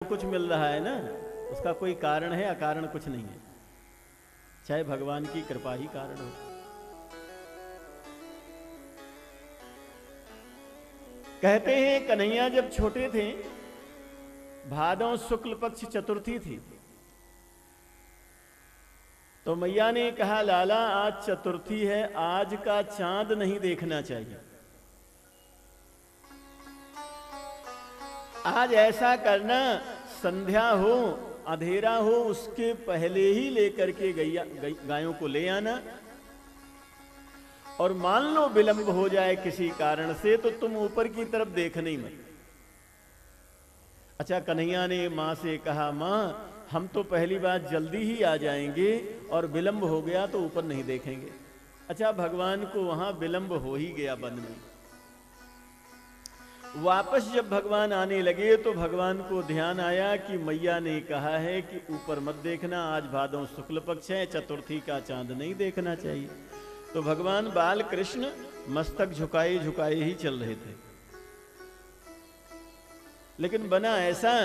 कुछ मिल रहा है ना, उसका कोई कारण है, अकारण कुछ नहीं है। चाहे भगवान की कृपा ही कारण हो। कहते हैं कन्हैया जब छोटे थे, भादों शुक्ल पक्ष चतुर्थी थी, तो मैया ने कहा लाला आज चतुर्थी है, आज का चांद नहीं देखना चाहिए। आज ऐसा करना, संध्या हो अंधेरा हो उसके पहले ही लेकर के गायों को ले आना, और मान लो विलंब हो जाए किसी कारण से तो तुम ऊपर की तरफ देखने ही मत। अच्छा, कन्हैया ने मां से कहा मां हम तो पहली बात जल्दी ही आ जाएंगे और विलंब हो गया तो ऊपर नहीं देखेंगे। अच्छा, भगवान को वहां विलंब हो ही गया वन में। वापस जब भगवान आने लगे तो भगवान को ध्यान आया कि मैया ने कहा है कि ऊपर मत देखना, आज भादों शुक्ल पक्ष है, चतुर्थी का चांद नहीं देखना चाहिए। तो भगवान बाल कृष्ण मस्तक झुकाए झुकाए ही चल रहे थे, लेकिन बना ऐसा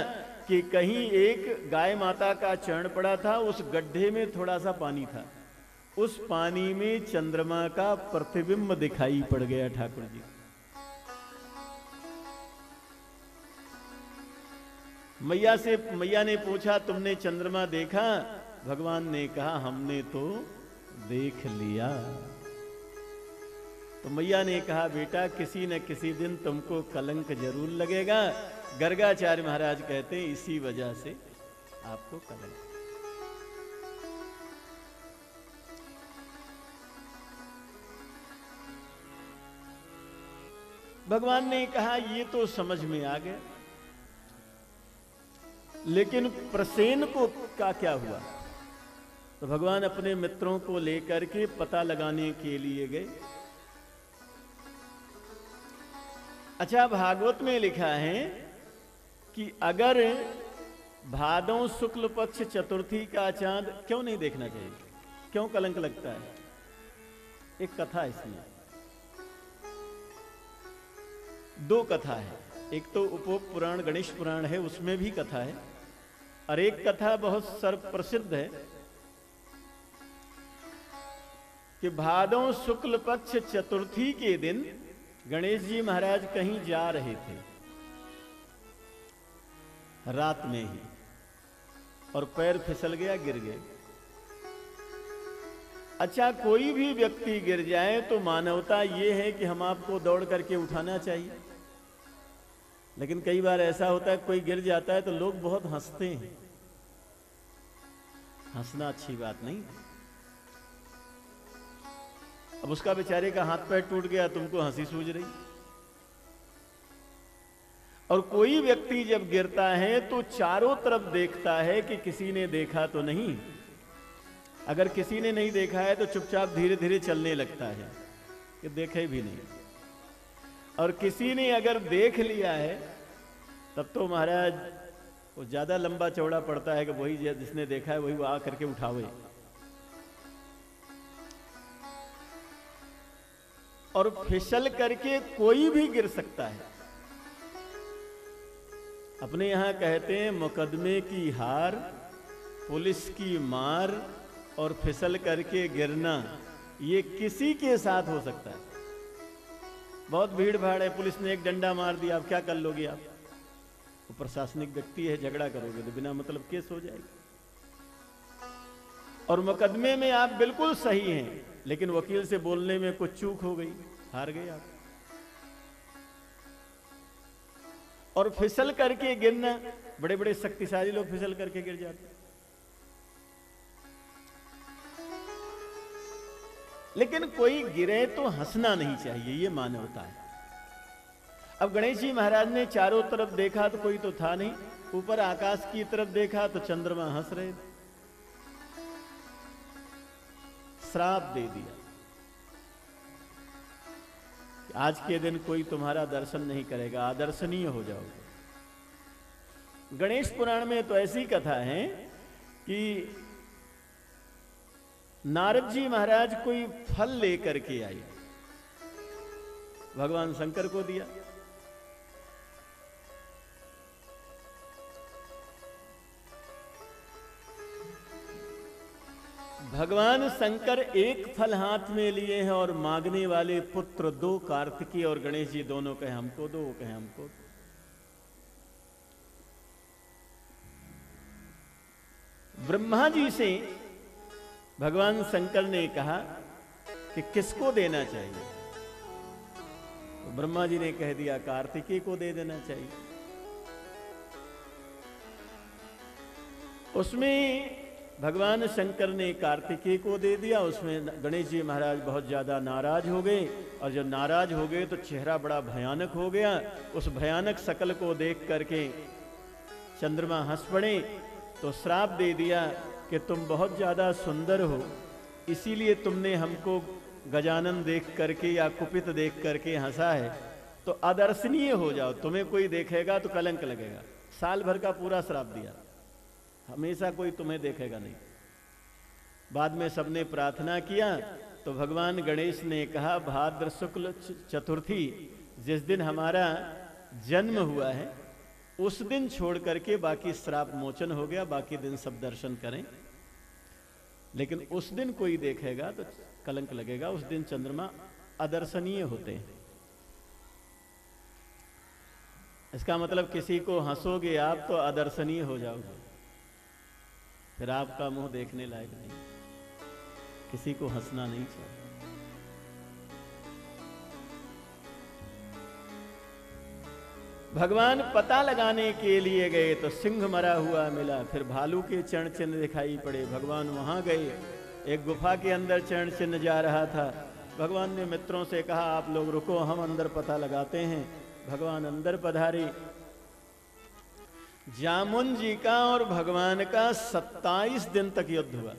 कि कहीं एक गाय माता का चरण पड़ा था, उस गड्ढे में थोड़ा सा पानी था, उस पानी में चंद्रमा का प्रतिबिंब दिखाई पड़ गया ठाकुर जी। मैया ने पूछा तुमने चंद्रमा देखा? भगवान ने कहा हमने तो देख लिया। तो मैया ने कहा बेटा किसी न किसी दिन तुमको कलंक जरूर लगेगा। गर्गाचार्य महाराज कहते हैं इसी वजह से आपको कलंक। भगवान ने कहा ये तो समझ में आ गया, लेकिन प्रसेन को क्या हुआ? तो भगवान अपने मित्रों को लेकर के पता लगाने के लिए गए। अच्छा, भागवत में लिखा है कि अगर भादों शुक्ल पक्ष चतुर्थी का चांद क्यों नहीं देखना चाहिए, क्यों कलंक लगता है? एक कथा इसमें, दो कथा है। एक तो उपोप पुराण गणेश पुराण है, उसमें भी कथा है, और एक कथा बहुत सर्व प्रसिद्ध है कि भादों शुक्ल पक्ष चतुर्थी के दिन गणेश जी महाराज कहीं जा रहे थे रात में ही, और पैर फिसल गया, गिर गए। अच्छा, कोई भी व्यक्ति गिर जाए तो मानवता ये है कि हम आपको दौड़ करके उठाना चाहिए, लेकिन कई बार ऐसा होता है कोई गिर जाता है तो लोग बहुत हंसते हैं। हंसना अच्छी बात नहीं। अब उसका बेचारे का हाथ पैर टूट गया, तुमको हंसी सूझ रही। और कोई व्यक्ति जब गिरता है तो चारों तरफ देखता है कि किसी ने देखा तो नहीं। अगर किसी ने नहीं देखा है तो चुपचाप धीरे धीरे चलने लगता है कि देखे भी नहीं। और किसी ने अगर देख लिया है तब तो महाराज वो ज्यादा लंबा चौड़ा पड़ता है कि वही जिसने देखा है वही वो आ करके उठावे। और फिसल करके कोई भी गिर सकता है। अपने यहां कहते हैं मुकदमे की हार, पुलिस की मार और फिसल करके गिरना, ये किसी के साथ हो सकता है। बहुत भीड़ भाड़ है, पुलिस ने एक डंडा मार दिया, अब क्या कर लोगे आप? वो प्रशासनिक व्यक्ति है, झगड़ा करोगे तो बिना मतलब केस हो जाएगी। और मुकदमे में आप बिल्कुल सही हैं, लेकिन वकील से बोलने में कुछ चूक हो गई, हार गए आप। और फिसल करके गिरना, बड़े बड़े शक्तिशाली लोग फिसल करके गिर जाते हैं। लेकिन कोई गिरे तो हंसना नहीं चाहिए, ये मानवता है। अब गणेश जी महाराज ने चारों तरफ देखा तो कोई तो था नहीं, ऊपर आकाश की तरफ देखा तो चंद्रमा हंस रहे थे। श्राप दे दिया, आज के दिन कोई तुम्हारा दर्शन नहीं करेगा, आदर्शनीय हो जाओगे। गणेश पुराण में तो ऐसी कथा है कि नारद जी महाराज कोई फल लेकर के आए, भगवान शंकर को दिया। भगवान शंकर एक फल हाथ में लिए हैं और मांगने वाले पुत्र दो, कार्तिकेय और गणेश जी दोनों कहे हमको दो, वो कहे हमको दो। ब्रह्मा जी से भगवान शंकर ने कहा कि किसको देना चाहिए, तो ब्रह्मा जी ने कह दिया कार्तिकेय को दे देना चाहिए। उसमें भगवान शंकर ने कार्तिकेय को दे दिया। उसमें गणेश जी महाराज बहुत ज्यादा नाराज हो गए, और जब नाराज हो गए तो चेहरा बड़ा भयानक हो गया। उस भयानक शकल को देख करके चंद्रमा हंस पड़े, तो श्राप दे दिया कि तुम बहुत ज्यादा सुंदर हो, इसीलिए तुमने हमको गजानन देख करके या कुपित देख करके हंसा है, तो अदर्शनीय हो जाओ, तुम्हें कोई देखेगा तो कलंक लगेगा। साल भर का पूरा श्राप दिया, हमेशा कोई तुम्हें देखेगा नहीं। बाद में सबने प्रार्थना किया तो भगवान गणेश ने कहा भाद्र शुक्ल चतुर्थी जिस दिन हमारा जन्म हुआ है उस दिन छोड़ करके बाकी श्राप मोचन हो गया, बाकी दिन सब दर्शन करें, लेकिन उस दिन कोई देखेगा तो कलंक लगेगा। उस दिन चंद्रमा अदर्शनीय होते हैं। इसका मतलब किसी को हंसोगे आप तो अदर्शनीय हो जाओगे, फिर आपका मुंह देखने लायक नहीं। किसी को हंसना नहीं चाहिए। भगवान पता लगाने के लिए गए तो सिंह मरा हुआ मिला, फिर भालू के चरण चिन्ह दिखाई पड़े। भगवान वहां गए, एक गुफा के अंदर चरण चिन्ह जा रहा था। भगवान ने मित्रों से कहा आप लोग रुको, हम अंदर पता लगाते हैं। भगवान अंदर पधारे। जामुन जी का और भगवान का 27 दिन तक युद्ध हुआ।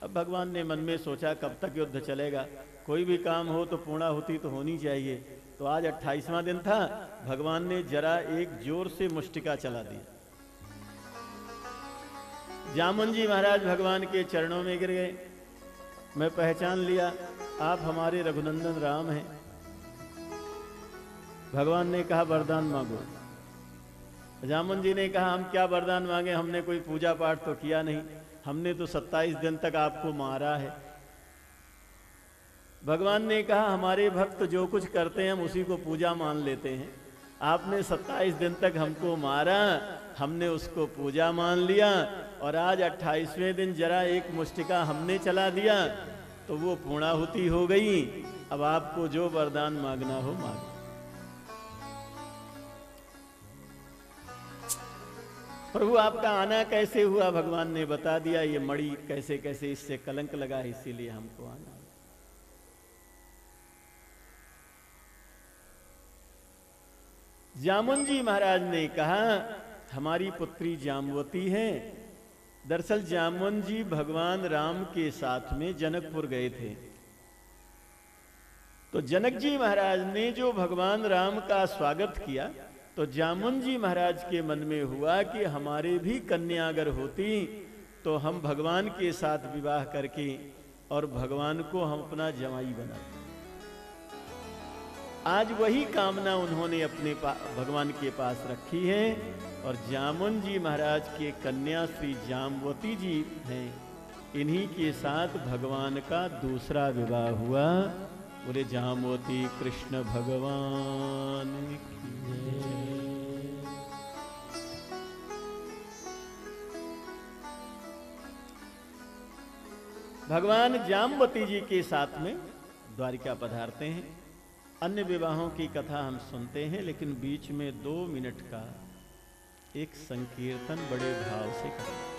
अब भगवान ने मन में सोचा कब तक युद्ध चलेगा, कोई भी काम हो तो पूर्णाहुति तो होनी चाहिए। तो आज 28वां दिन था। भगवान ने जरा एक जोर से मुष्टिका चला दी। जामुन जी महाराज भगवान के चरणों में गिर गए। मैं पहचान लिया आप हमारे रघुनंदन राम हैं। भगवान ने कहा वरदान मांगो। जामुन जी ने कहा हम क्या वरदान मांगे, हमने कोई पूजा पाठ तो किया नहीं, हमने तो 27 दिन तक आपको मारा है। भगवान ने कहा हमारे भक्त जो कुछ करते हैं हम उसी को पूजा मान लेते हैं। आपने 27 दिन तक हमको मारा, हमने उसको पूजा मान लिया, और आज 28वें दिन जरा एक मुष्टिका हमने चला दिया तो वो पूर्णाहुति हो गई। अब आपको जो वरदान मांगना हो मांगो। प्रभु आपका आना कैसे हुआ, भगवान ने बता दिया। ये मणि कैसे कैसे इससे कलंक लगा, इसीलिए हमको आना। जामुन जी महाराज ने कहा हमारी पुत्री जामवती है। दरअसल जामुन जी भगवान राम के साथ में जनकपुर गए थे। तो जनक जी महाराज ने जो भगवान राम का स्वागत किया, तो जामुन जी महाराज के मन में हुआ कि हमारे भी कन्या अगर होती तो हम भगवान के साथ विवाह करके और भगवान को हम अपना जमाई बनाते। आज वही कामना उन्होंने अपने भगवान के पास रखी है। और जामुन जी महाराज के कन्या श्री जामवती जी हैं, इन्हीं के साथ भगवान का दूसरा विवाह हुआ। बोले जामवती कृष्ण भगवान की जय। भगवान जामवती जी के साथ में द्वारिका पधारते हैं। अन्य विवाहों की कथा हम सुनते हैं, लेकिन बीच में 2 मिनट का एक संकीर्तन बड़े भाव से करें।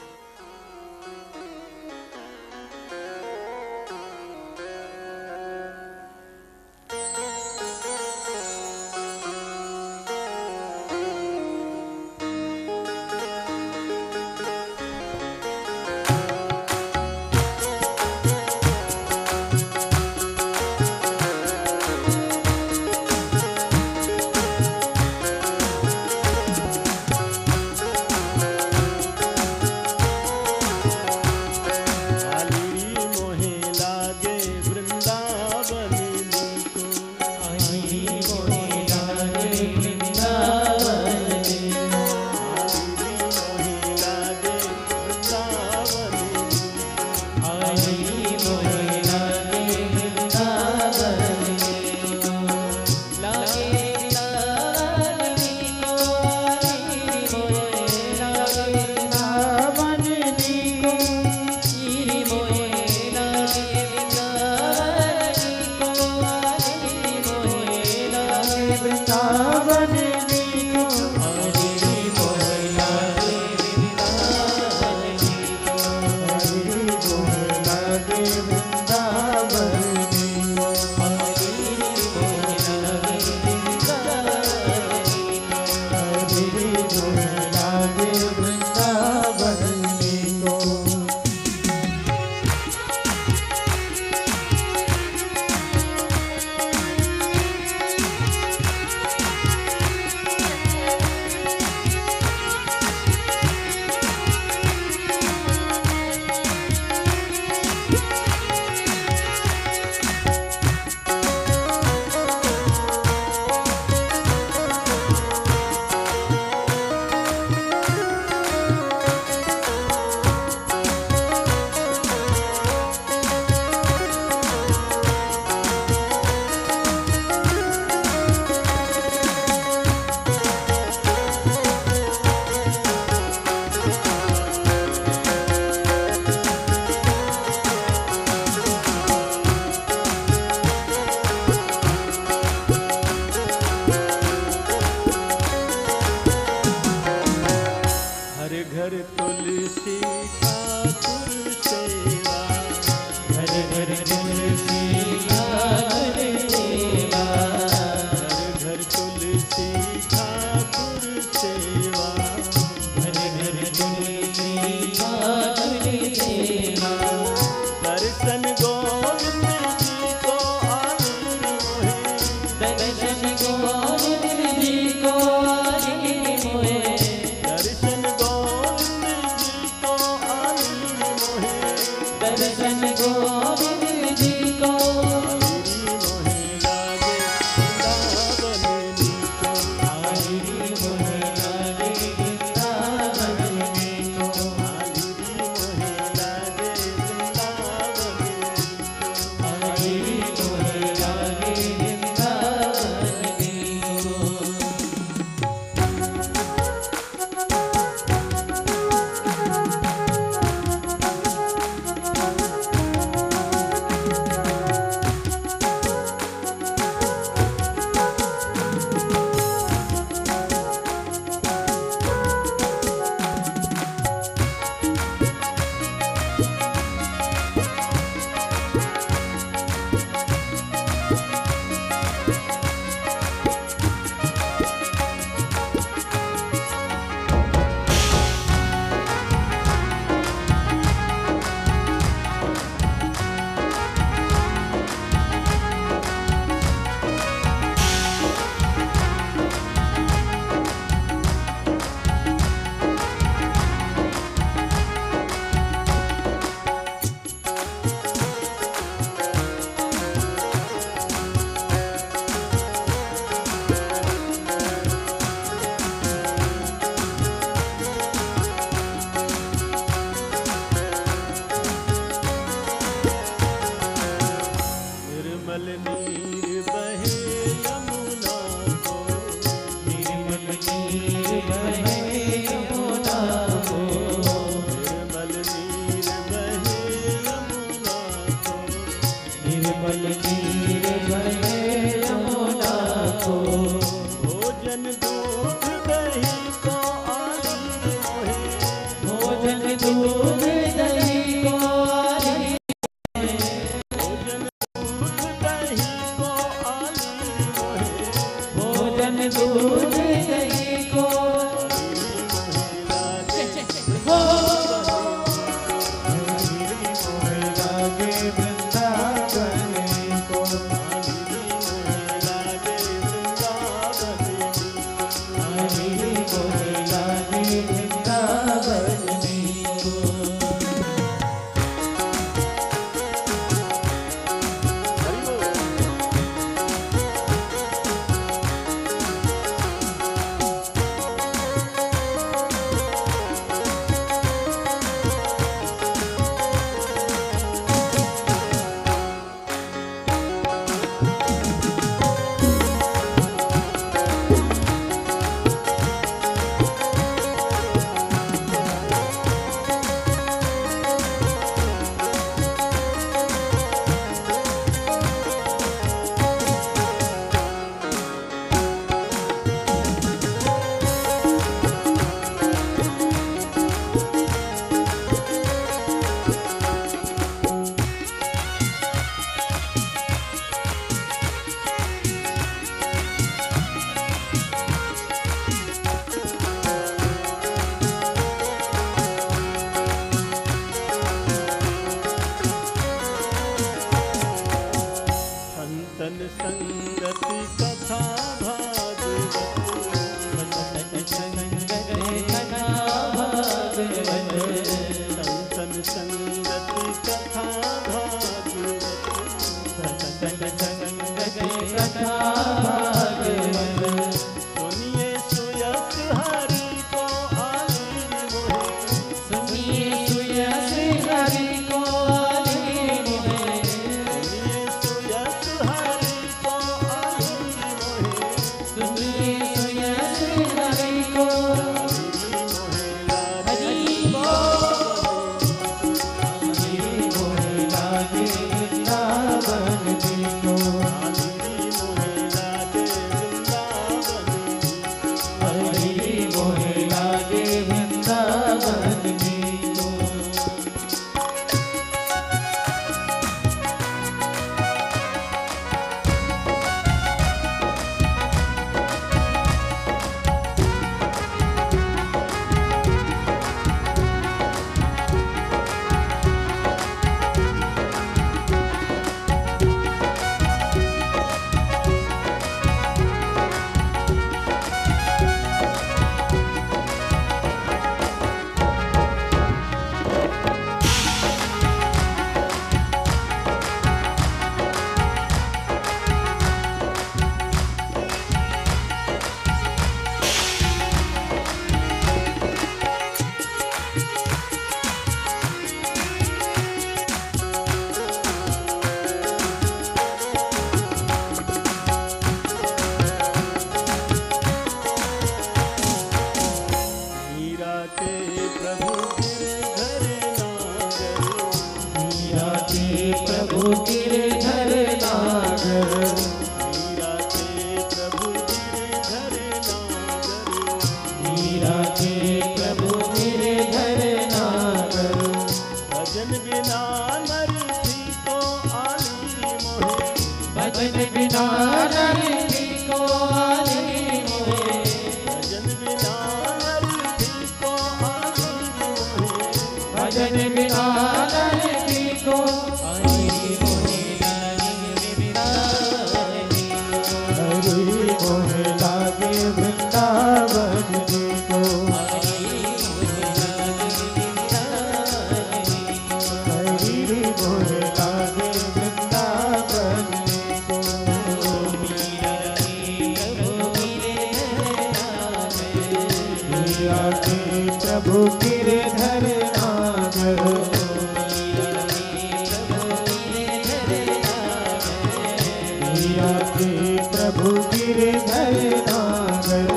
प्रभु गिरधर नागर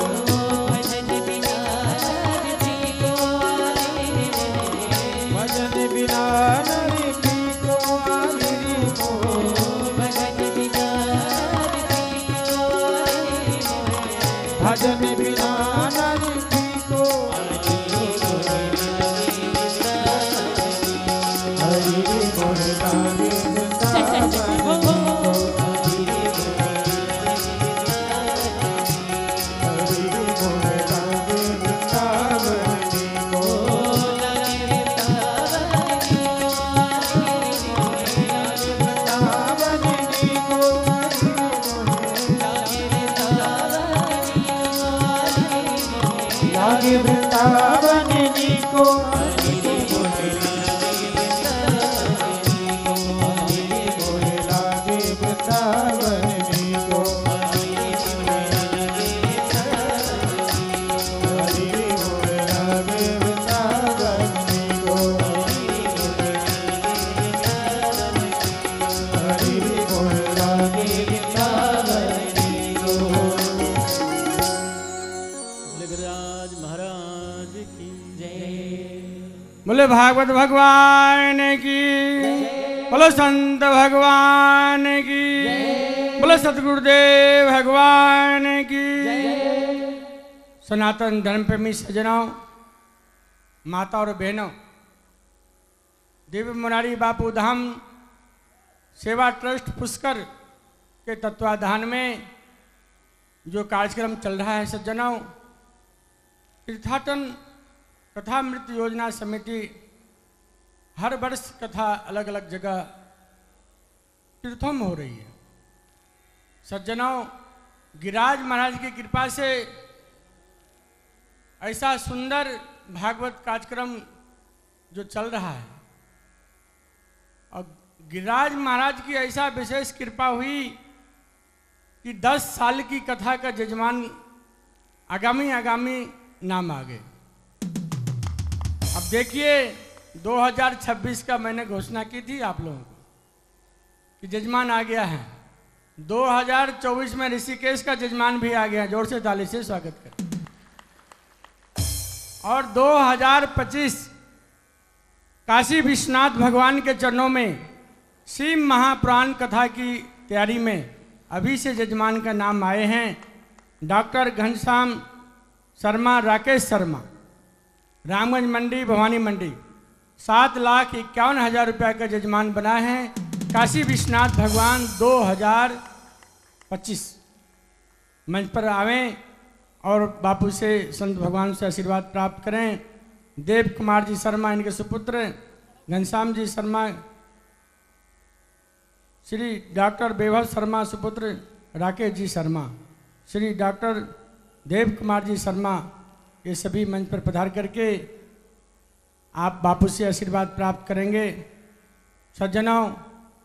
लागे वृंदावन जी को, बोले भागवत भगवान की, बोलो संत भगवान की, बोलो सतगुरुदेव भगवान की। सनातन धर्म प्रेमी सज्जनों, माता और बहनों, दिव्य मुरारी बापू धाम सेवा ट्रस्ट पुष्कर के तत्वाधान में जो कार्यक्रम चल रहा है सज्जनों, तीर्थाटन कथा मृत योजना समिति हर वर्ष कथा अलग अलग जगह तीर्थों में हो रही है। सज्जनों, गिरिराज महाराज की कृपा से ऐसा सुंदर भागवत कार्यक्रम जो चल रहा है, और गिरिराज महाराज की ऐसा विशेष कृपा हुई कि 10 साल की कथा का जजमान आगामी नाम आ गए। अब देखिए, 2026 का मैंने घोषणा की थी आप लोगों को कि जजमान आ गया है। 2024 में ऋषिकेश का जजमान भी आ गया, जोर से ताली से स्वागत करें। और 2025 काशी विश्वनाथ भगवान के चरणों में शिव महापुराण कथा की तैयारी में अभी से जजमान का नाम आए हैं। डॉक्टर घनश्याम शर्मा, राकेश शर्मा, रामगंज मंडी, भवानी मंडी, 7,51,000 रुपये का जजमान बना है। काशी विश्वनाथ भगवान 2025 मंच पर आवें और बापू से, संत भगवान से आशीर्वाद प्राप्त करें। देव कुमार जी शर्मा इनके सुपुत्र, घनश्याम जी शर्मा, श्री डॉक्टर वैभव शर्मा सुपुत्र राकेश जी शर्मा, श्री डॉक्टर देव कुमार जी शर्मा, ये सभी मंच पर पधार करके आप बापू से आशीर्वाद प्राप्त करेंगे। सज्जनों,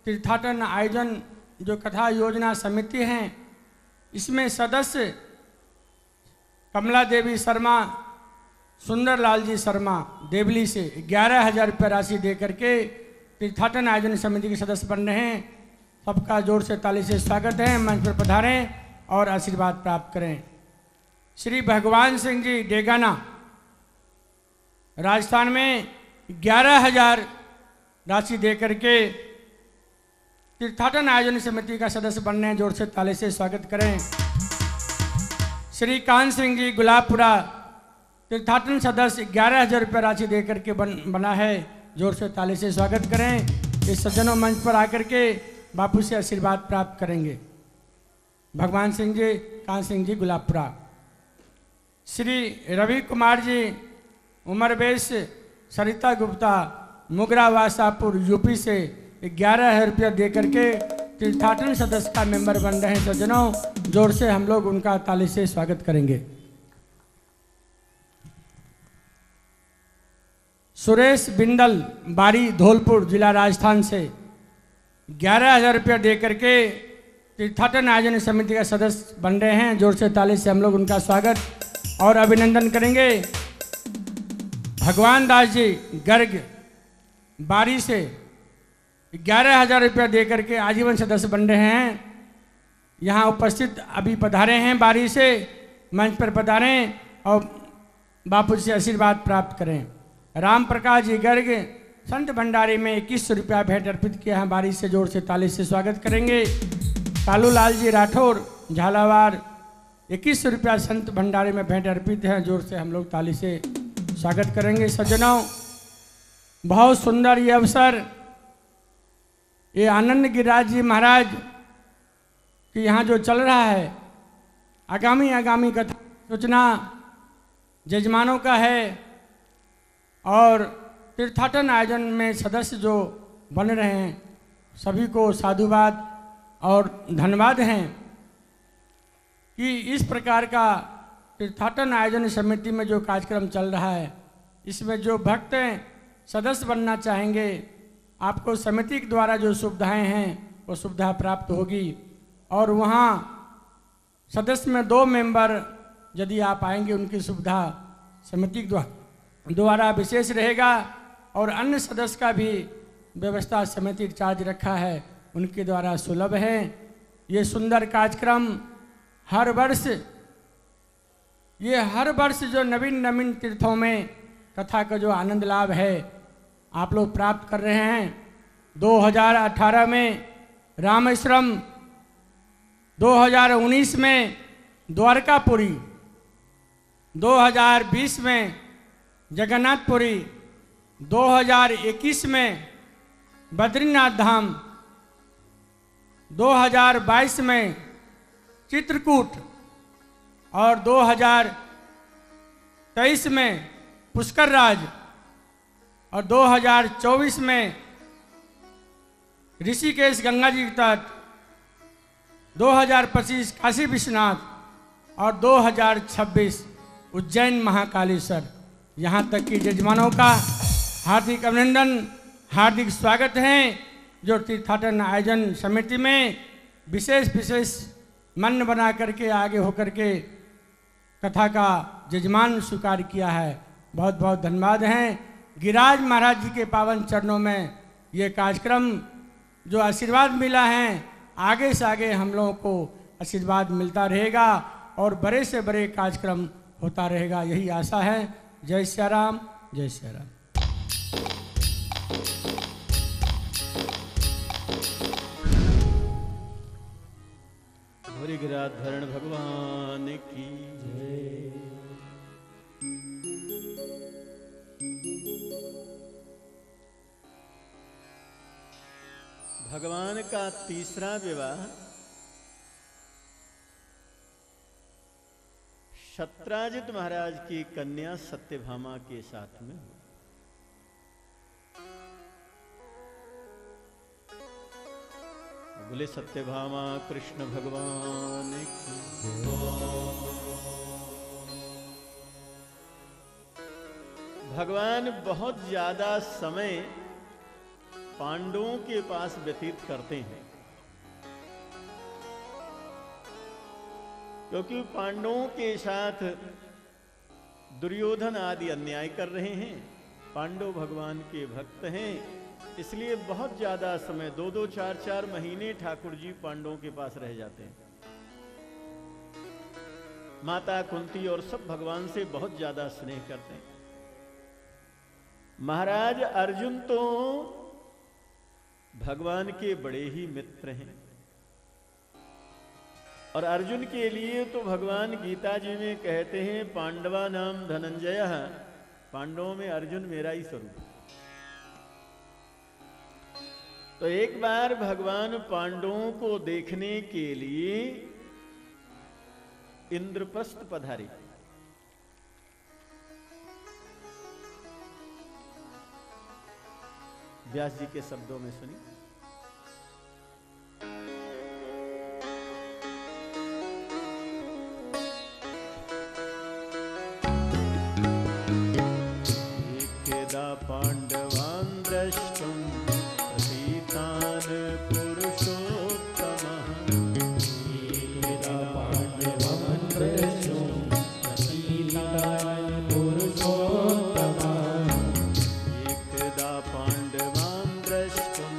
तीर्थाटन आयोजन जो कथा योजना समिति हैं, इसमें सदस्य कमला देवी शर्मा, सुंदरलाल जी शर्मा देवली से 11,000 रुपये राशि दे करके तीर्थाटन आयोजन समिति के सदस्य बन रहे हैं। सबका जोर से ताली से स्वागत है। मंच पर पधारें और आशीर्वाद प्राप्त करें। श्री भगवान सिंह जी डेगाना, राजस्थान में 11,000 राशि दे करके तीर्थाटन आयोजन समिति का सदस्य बनने हैं। जोर से ताली से स्वागत करें। श्री कान सिंह जी गुलाबपुरा, तीर्थाटन सदस्य 11,000 रुपये राशि दे करके बना है। जोर से ताली से स्वागत करें। इस सज्जनों मंच पर आकर के बापू से आशीर्वाद प्राप्त करेंगे। भगवान सिंह जी, कान सिंह जी गुलाबपुरा। श्री रवि कुमार जी उमरवेश, सरिता गुप्ता, मुगरा वासापुर, यूपी से 11,000 रुपया दे करके तीर्थाटन सदस्य का मेंबर बन रहे हैं। सज्जनों, जोर से हम लोग उनका ताली से स्वागत करेंगे। सुरेश बिंदल, बारी, धौलपुर जिला, राजस्थान से 11,000 रुपया दे करके तीर्थाटन आयोजन समिति का सदस्य बन रहे हैं। जोर से ताली से हम लोग उनका स्वागत और अभिनंदन करेंगे। भगवान दास जी गर्ग, बारी से 11,000 रुपया दे करके आजीवन सदस्य बन रहे हैं। यहाँ उपस्थित अभी पधारे हैं, बारी से मंच पर पधारें और बापू से आशीर्वाद प्राप्त करें। राम प्रकाश जी गर्ग, संत भंडारी में 21 रुपया भेंट अर्पित किया है। बारी से जोर से ताली से स्वागत करेंगे। कालू लाल जी राठौर, झालावाड़, 21 रुपया संत भंडारी में भेंट अर्पित है। जोर से हम लोग ताली से स्वागत करेंगे। सज्जनों, बहुत सुंदर ये अवसर, ये आनंद गिरिराज जी महाराज कि यहाँ जो चल रहा है, आगामी कथा सूचना जजमानों का है और तीर्थाटन आयोजन में सदस्य जो बन रहे हैं सभी को साधुवाद और धन्यवाद हैं कि इस प्रकार का तीर्थाटन आयोजन समिति में जो कार्यक्रम चल रहा है, इसमें जो भक्त सदस्य बनना चाहेंगे, आपको समिति के द्वारा जो सुविधाएं हैं वो सुविधा प्राप्त होगी। और वहाँ सदस्य में 2 मेंबर यदि आप आएंगे, उनकी सुविधा समिति के द्वारा विशेष रहेगा। और अन्य सदस्य का भी व्यवस्था समिति का चार्ज रखा है, उनके द्वारा सुलभ है। ये सुंदर कार्यक्रम हर वर्ष जो नवीन तीर्थों में कथा का जो आनंद लाभ है आप लोग प्राप्त कर रहे हैं। 2018 में रामेश्वरम, 2019 में द्वारकापुरी, 2020 में जगन्नाथपुरी, 2021 में बद्रीनाथ धाम, 2022 में चित्रकूट और 2023 में पुष्कर राज और 2024 में ऋषिकेश गंगा जी के तट, 2025 काशी विश्वनाथ और 2026 उज्जैन महाकालेश्वर। यहाँ तक कि यजमानों का हार्दिक अभिनंदन, हार्दिक स्वागत है, जो तीर्थाटन आयोजन समिति में विशेष मन बना करके आगे होकर के कथा का यजमान स्वीकार किया है। बहुत बहुत धन्यवाद हैं। गिरिराज महाराज जी के पावन चरणों में ये कार्यक्रम जो आशीर्वाद मिला है, आगे से आगे हम लोगों को आशीर्वाद मिलता रहेगा और बड़े से बड़े कार्यक्रम होता रहेगा, यही आशा है। जय श्री राम, जय श्री राम। गिरिराधरण भगवान की जय। भगवान का तीसरा विवाह शत्राजित महाराज की कन्या सत्यभामा के साथ में हुआ। बोले सत्यभामा कृष्ण भगवान की। भगवान बहुत ज्यादा समय पांडवों के पास व्यतीत करते हैं, क्योंकि पांडवों के साथ दुर्योधन आदि अन्याय कर रहे हैं। पांडव भगवान के भक्त हैं, इसलिए बहुत ज्यादा समय 2-2, 4-4 महीने ठाकुर जी पांडवों के पास रह जाते हैं। माता कुंती और सब भगवान से बहुत ज्यादा स्नेह करते हैं। महाराज अर्जुन तो भगवान के बड़े ही मित्र हैं, और अर्जुन के लिए तो भगवान गीता जी में कहते हैं पांडवा नाम धनंजय, पांडवों में अर्जुन मेरा ही स्वरूप। तो एक बार भगवान पांडवों को देखने के लिए इंद्रप्रस्थ पधारे। व्यास जी के शब्दों में सुनी। एकदा पांडवान् द्रष्टुं प्रसीतान् पुरुषोत्तमः। एकदा पांडवान् द्रष्टुं प्रसीतान् पुरुषोत्तमः। एकदा पांडवान् द्रष्टुं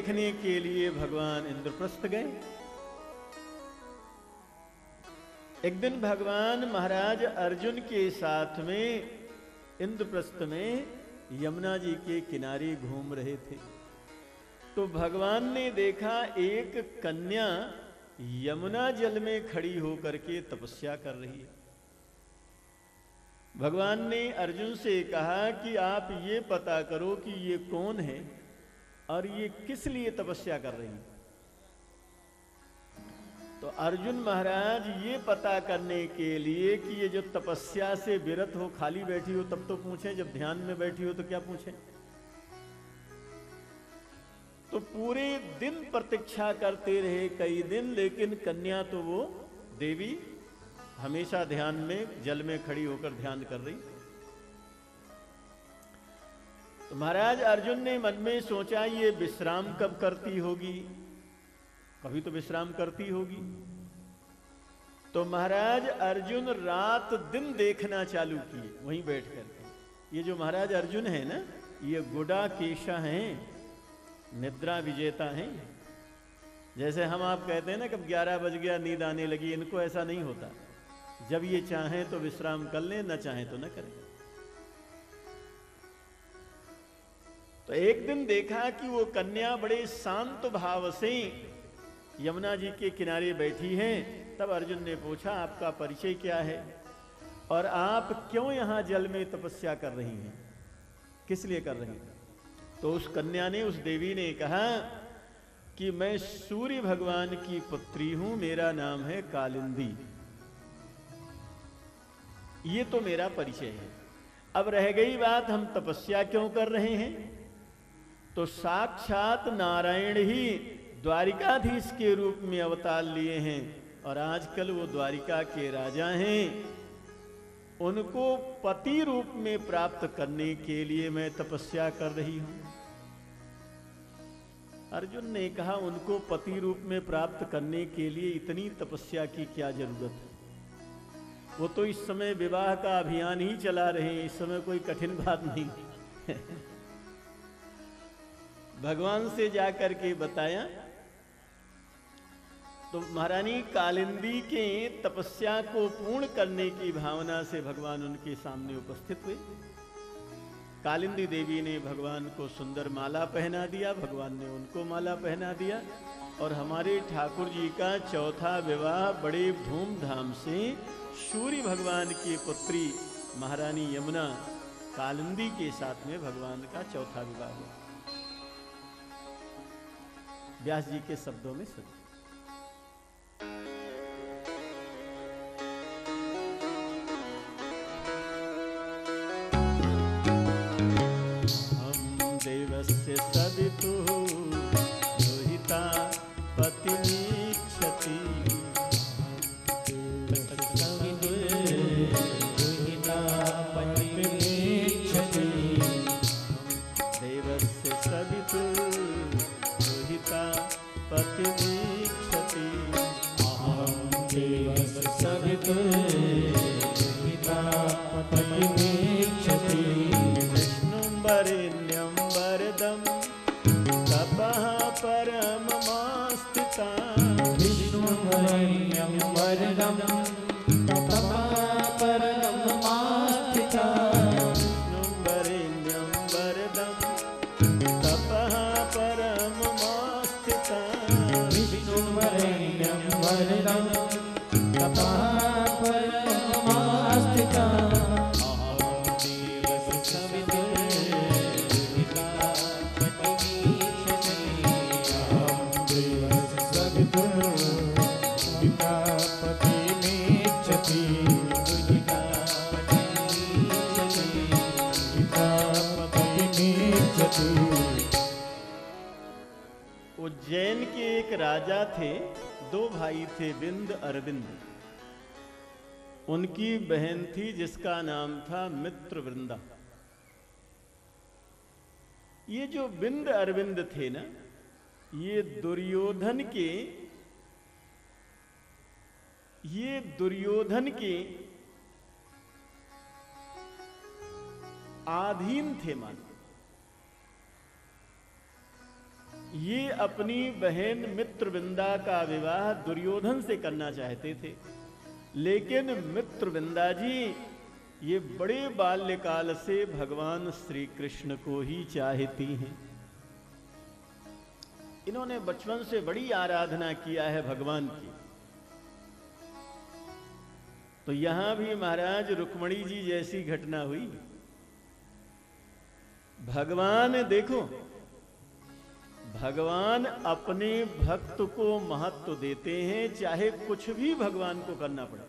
देखने के लिए भगवान इंद्रप्रस्थ गए। एक दिन भगवान महाराज अर्जुन के साथ में इंद्रप्रस्थ में यमुना जी के किनारे घूम रहे थे, तो भगवान ने देखा एक कन्या यमुना जल में खड़ी होकर के तपस्या कर रही है। भगवान ने अर्जुन से कहा कि आप ये पता करो कि ये कौन है और ये किस लिए तपस्या कर रही है। तो अर्जुन महाराज ये पता करने के लिए कि ये जो तपस्या से विरत हो, खाली बैठी हो तब तो पूछें, जब ध्यान में बैठी हो तो क्या पूछें। तो पूरे दिन प्रतीक्षा करते रहे, कई दिन, लेकिन कन्या तो वो देवी हमेशा ध्यान में जल में खड़ी होकर ध्यान कर रही। तो महाराज अर्जुन ने मन में सोचा ये विश्राम कब करती होगी, कभी तो विश्राम करती होगी। तो महाराज अर्जुन रात दिन देखना चालू किए वहीं बैठ करके। ये जो महाराज अर्जुन है ना, ये गुडाकेशा हैं, निद्रा विजेता हैं। जैसे हम आप कहते हैं ना कब 11 बज गया नींद आने लगी, इनको ऐसा नहीं होता। जब ये चाहें तो विश्राम कर लें, न चाहें तो न करें। तो एक दिन देखा कि वो कन्या बड़े शांत भाव से यमुना जी के किनारे बैठी हैं। तब अर्जुन ने पूछा आपका परिचय क्या है और आप क्यों यहां जल में तपस्या कर रही हैं, किस लिए कर रही हैं। तो उस कन्या ने, उस देवी ने कहा कि मैं सूर्य भगवान की पुत्री हूं, मेरा नाम है कालिंदी। ये तो मेरा परिचय है। अब रह गई बात हम तपस्या क्यों कर रहे हैं, तो साक्षात नारायण ही द्वारिकाधीश के रूप में अवतार लिए हैं और आजकल वो द्वारिका के राजा हैं। उनको पति रूप में प्राप्त करने के लिए मैं तपस्या कर रही हूं। अर्जुन ने कहा उनको पति रूप में प्राप्त करने के लिए इतनी तपस्या की क्या जरूरत है। वो तो इस समय विवाह का अभियान ही चला रहे हैं, इस समय कोई कठिन बात नहीं। भगवान से जाकर के बताया तो महारानी कालिंदी के तपस्या को पूर्ण करने की भावना से भगवान उनके सामने उपस्थित हुए। कालिंदी देवी ने भगवान को सुंदर माला पहना दिया, भगवान ने उनको माला पहना दिया और हमारे ठाकुर जी का चौथा विवाह बड़े धूमधाम से सूर्य भगवान की पुत्री महारानी यमुना कालिंदी के साथ में भगवान का चौथा विवाह हुआ। व्यास जी के शब्दों में सुनिए। हम देवस्य सवितु लोहिता पतिमीक्षति देवस्य सवितु लोहिता पतिमीक्षति अहं देवस्य सवितु लोहिता पतिमीक्षति विष्णुं वरेण्यं वरदं तपः परममास्थिता विष्णुं वरेण्यं वरदं तपः परममास्थिता विष्णुं वरेण्यं वरदं तपः परममास्थिता विष्णुं वरेण्यं वरदं तपः परममास्थिता अहं देवस्य सवितु लोहिता पतिमीक्षति अहं देवस्य सवितु लोहिता पतिमीक्षति लोहिता पतिमीक्षति लोहिता पतिमीक्षति। उज्जैन के एक राजा थे, दो भाई थे, बिंद अरविंद। उनकी बहन थी जिसका नाम था मित्रवृंदा। ये जो बिंद अरविंद थे ना, ये दुर्योधन के अधीन थे। मान ये अपनी बहन मित्रविंदा का विवाह दुर्योधन से करना चाहते थे, लेकिन मित्रविंदा जी ये बड़े बाल्यकाल से भगवान श्री कृष्ण को ही चाहती हैं। इन्होंने बचपन से बड़ी आराधना किया है भगवान की। तो यहां भी महाराज रुक्मणी जी जैसी घटना हुई। भगवान देखो, भगवान अपने भक्त को महत्व देते हैं, चाहे कुछ भी भगवान को करना पड़े।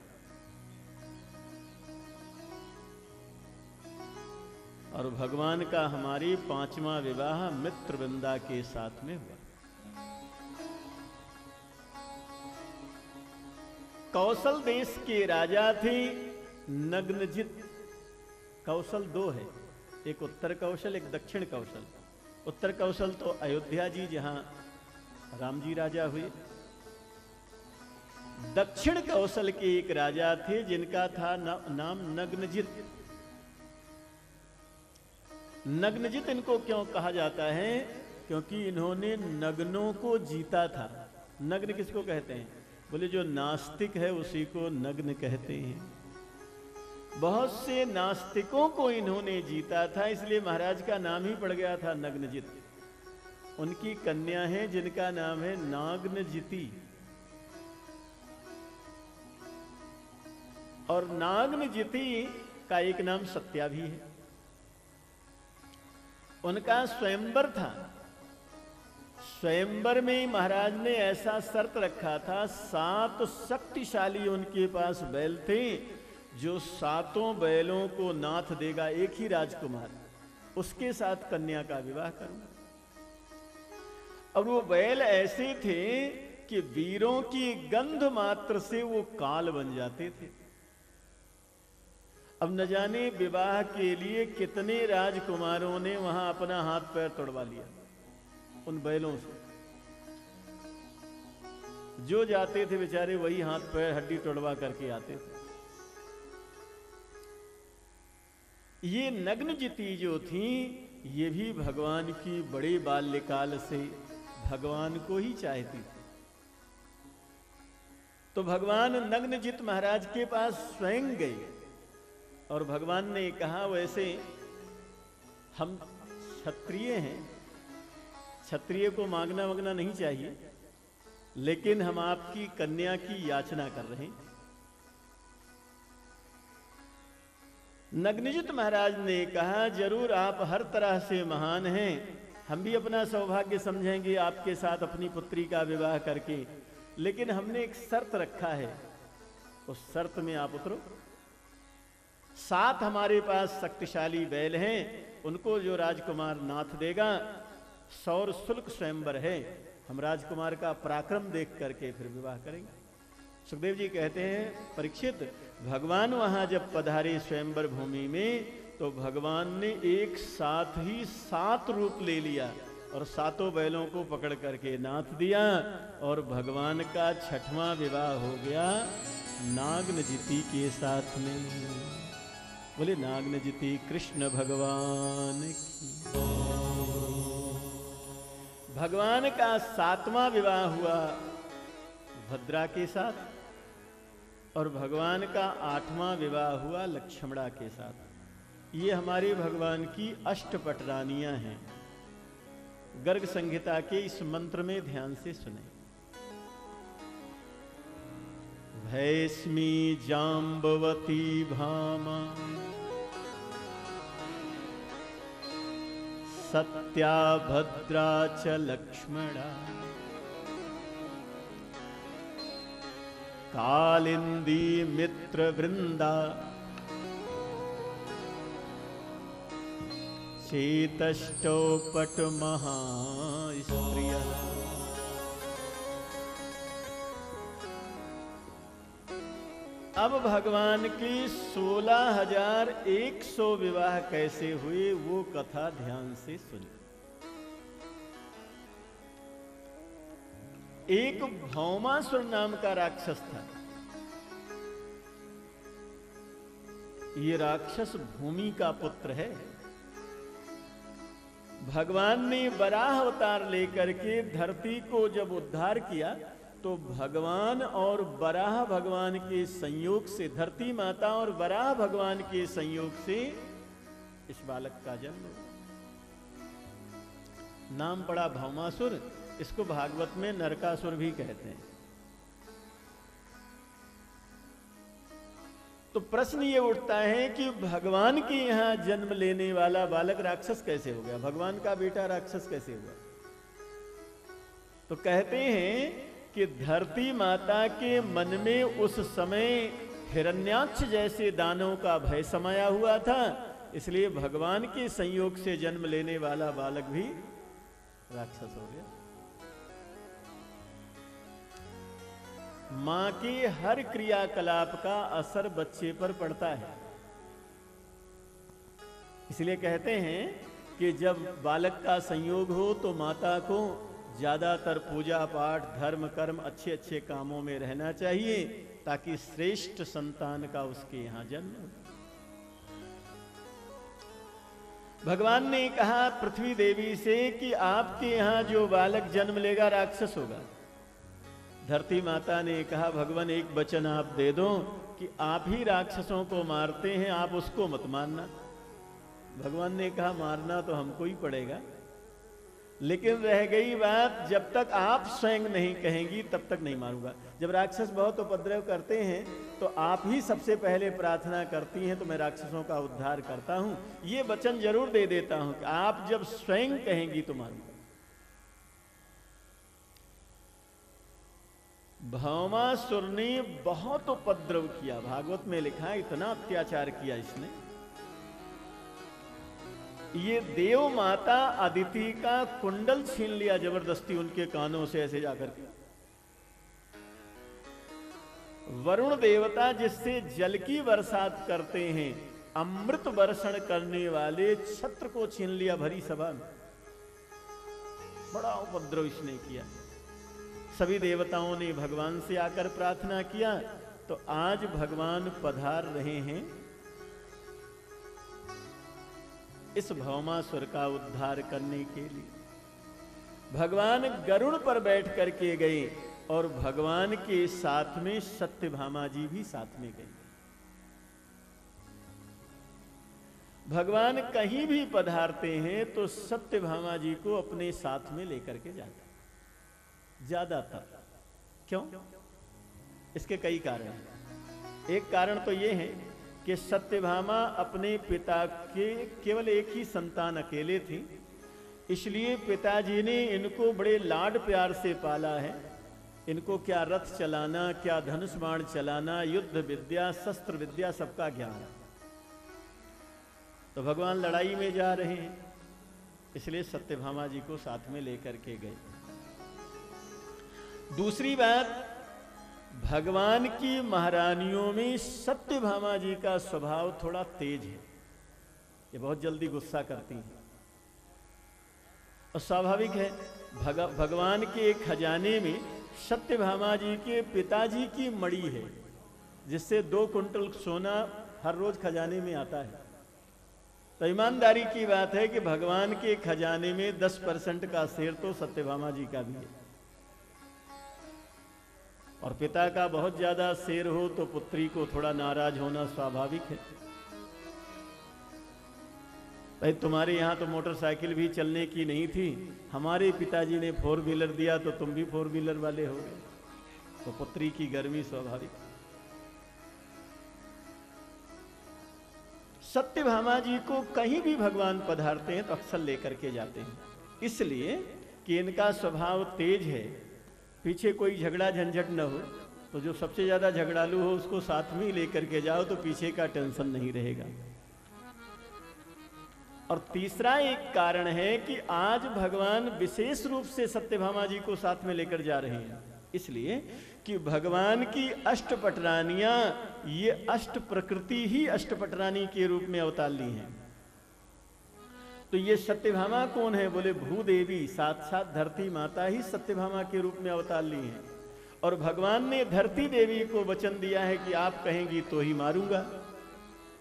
और भगवान का हमारी 5वां विवाह मित्रविंदा के साथ में हुआ। कौशल देश के राजा थे नग्नजित। कौशल 2 है, एक उत्तर कौशल, एक दक्षिण कौशल। उत्तर कौशल तो अयोध्या जी, जहां राम जी राजा हुए। दक्षिण कौशल के एक राजा थे जिनका था नाम नग्नजित। नग्नजित इनको क्यों कहा जाता है? क्योंकि इन्होंने नग्नों को जीता था। नग्न किसको कहते हैं? बोले जो नास्तिक है उसी को नग्न कहते हैं। बहुत से नास्तिकों को इन्होंने जीता था, इसलिए महाराज का नाम ही पड़ गया था नग्नजित। उनकी कन्या है जिनका नाम है नाग्नजिति। और नाग्नजिति का एक नाम सत्या भी है। उनका स्वयंवर था। स्वयंवर में महाराज ने ऐसा शर्त रखा था, 7 शक्तिशाली उनके पास बैल थे, जो 7 बैलों को नाथ देगा एक ही राजकुमार, उसके साथ कन्या का विवाह करूंगा। और वो बैल ऐसे थे कि वीरों की गंध मात्र से वो काल बन जाते थे। अब न जाने विवाह के लिए कितने राजकुमारों ने वहां अपना हाथ पैर तोड़वा लिया उन बैलों से। जो जाते थे बेचारे वही हाथ पैर हड्डी तोड़वा करके आते थे। ये नग्नजिति जो थी, ये भी भगवान की बड़े बाल्यकाल से भगवान को ही चाहती थी। तो भगवान नग्नजित महाराज के पास स्वयं गए और भगवान ने कहा, वैसे हम क्षत्रिय हैं, क्षत्रिय को मांगना वगना नहीं चाहिए, लेकिन हम आपकी कन्या की याचना कर रहे हैं। नग्नजित महाराज ने कहा, जरूर आप हर तरह से महान हैं, हम भी अपना सौभाग्य समझेंगे आपके साथ अपनी पुत्री का विवाह करके, लेकिन हमने एक शर्त रखा है, उस शर्त में आप उतरो। 7 हमारे पास शक्तिशाली बैल हैं, उनको जो राजकुमार नाथ देगा, सौर शुल्क स्वयंवर है, हम राजकुमार का पराक्रम देख करके फिर विवाह करेंगे। सुखदेव जी कहते हैं, परीक्षित, भगवान वहां जब पधारे स्वयंवर भूमि में, तो भगवान ने एक साथ ही 7 रूप ले लिया और 7 बैलों को पकड़ करके नाथ दिया, और भगवान का 6वां विवाह हो गया नाग्नजिति के साथ में। बोले नाग्नजिति कृष्ण भगवान की। भगवान का 7वां विवाह हुआ भद्रा के साथ, और भगवान का 8वां विवाह हुआ लक्ष्मणा के साथ। ये हमारे भगवान की अष्टपट रानियां हैं। गर्ग संहिता के इस मंत्र में ध्यान से सुने। भैस्मी जाम्बवती भामा सत्या भद्रा च लक्ष्मणा कालिंदी मित्र वृंदा चेतष्टौपट महास्त्रियः। अब भगवान की 16,100 विवाह कैसे हुए वो कथा ध्यान से सुनिए। एक भौमासुर नाम का राक्षस था। ये राक्षस भूमि का पुत्र है। भगवान ने वराह अवतार लेकर के धरती को जब उद्धार किया तो भगवान और वराह भगवान के संयोग से, धरती माता और वराह भगवान के संयोग से इस बालक का जन्म हुआ। नाम पड़ा भौमासुर। इसको भागवत में नरकासुर भी कहते हैं। तो प्रश्न ये उठता है कि भगवान के यहां जन्म लेने वाला बालक राक्षस कैसे हो गया, भगवान का बेटा राक्षस कैसे हुआ? तो कहते हैं कि धरती माता के मन में उस समय हिरण्याक्ष जैसे दानों का भय समाया हुआ था, इसलिए भगवान के संयोग से जन्म लेने वाला बालक भी राक्षस हो गया। मां के हर क्रियाकलाप का असर बच्चे पर पड़ता है। इसलिए कहते हैं कि जब बालक का संयोग हो तो माता को ज्यादातर पूजा पाठ, धर्म कर्म, अच्छे अच्छे कामों में रहना चाहिए ताकि श्रेष्ठ संतान का उसके यहां जन्म हो। भगवान ने कहा पृथ्वी देवी से कि आपके यहां जो बालक जन्म लेगा राक्षस होगा। धरती माता ने कहा भगवान एक वचन आप दे दो कि आप ही राक्षसों को मारते हैं, आप उसको मत मारना। भगवान ने कहा मारना तो हमको ही पड़ेगा, लेकिन रह गई बात, जब तक आप स्वयं नहीं कहेंगी तब तक नहीं मारूंगा। जब राक्षस बहुत उपद्रव करते हैं तो आप ही सबसे पहले प्रार्थना करती हैं तो मैं राक्षसों का उद्धार करता हूं। ये वचन जरूर दे देता हूं कि आप जब स्वयं कहेंगी तो मारूंगा। भौमासुर ने बहुत उपद्रव किया, भागवत में लिखा है इतना अत्याचार किया इसने। ये देव माता अदिति का कुंडल छीन लिया जबरदस्ती उनके कानों से ऐसे जाकर के। वरुण देवता जिससे जल की बरसात करते हैं, अमृत वर्षण करने वाले छत्र को छीन लिया भरी सभा में। बड़ा उपद्रव इसने किया। सभी देवताओं ने भगवान से आकर प्रार्थना किया तो आज भगवान पधार रहे हैं इस भौमासुर का उद्धार करने के लिए। भगवान गरुड़ पर बैठ करके गए और भगवान के साथ में सत्यभामा जी भी साथ में गई। भगवान कहीं भी पधारते हैं तो सत्यभामा जी को अपने साथ में लेकर के जाते ज्यादातर। क्यों? इसके कई कारण हैं। एक कारण तो यह है कि सत्यभामा अपने पिता के केवल एक ही संतान अकेले थी, इसलिए पिताजी ने इनको बड़े लाड प्यार से पाला है। इनको क्या रथ चलाना, क्या धनुष बाण चलाना, युद्ध विद्या, शस्त्र विद्या सबका ज्ञान है। तो भगवान लड़ाई में जा रहे हैं, इसलिए सत्यभामा जी को साथ में लेकर के गए। दूसरी बात, भगवान की महारानियों में सत्यभामा जी का स्वभाव थोड़ा तेज है। ये बहुत जल्दी गुस्सा करती हैं और स्वाभाविक है। भगवान के खजाने में सत्यभामा जी के पिताजी की मणि है, जिससे 2 कुंटल सोना हर रोज खजाने में आता है। तो ईमानदारी की बात है कि भगवान के खजाने में 10% का शेर तो सत्यभामा जी का भी है। और पिता का बहुत ज्यादा शेर हो तो पुत्री को थोड़ा नाराज होना स्वाभाविक है। भाई तुम्हारे यहां तो मोटरसाइकिल भी चलने की नहीं थी, हमारे पिताजी ने 4 व्हीलर दिया तो तुम भी 4 व्हीलर वाले हो गए, तो पुत्री की गर्मी स्वाभाविक। सत्यभामा जी को कहीं भी भगवान पधारते हैं तो अक्सर लेकर के जाते हैं, इसलिए कि इनका स्वभाव तेज है। पीछे कोई झगड़ा झंझट न हो, तो जो सबसे ज्यादा झगड़ालू हो उसको साथ में ही लेकर के जाओ तो पीछे का टेंशन नहीं रहेगा। और तीसरा एक कारण है कि आज भगवान विशेष रूप से सत्यभामा जी को साथ में लेकर जा रहे हैं, इसलिए कि भगवान की अष्टपटरानियां, ये अष्ट प्रकृति ही अष्टपटरानी के रूप में अवतार ली हैं। तो ये सत्यभामा कौन है? बोले भूदेवी, साक्षात धरती माता ही सत्यभामा के रूप में अवतार ली हैं। और भगवान ने धरती देवी को वचन दिया है कि आप कहेंगी तो ही मारूंगा,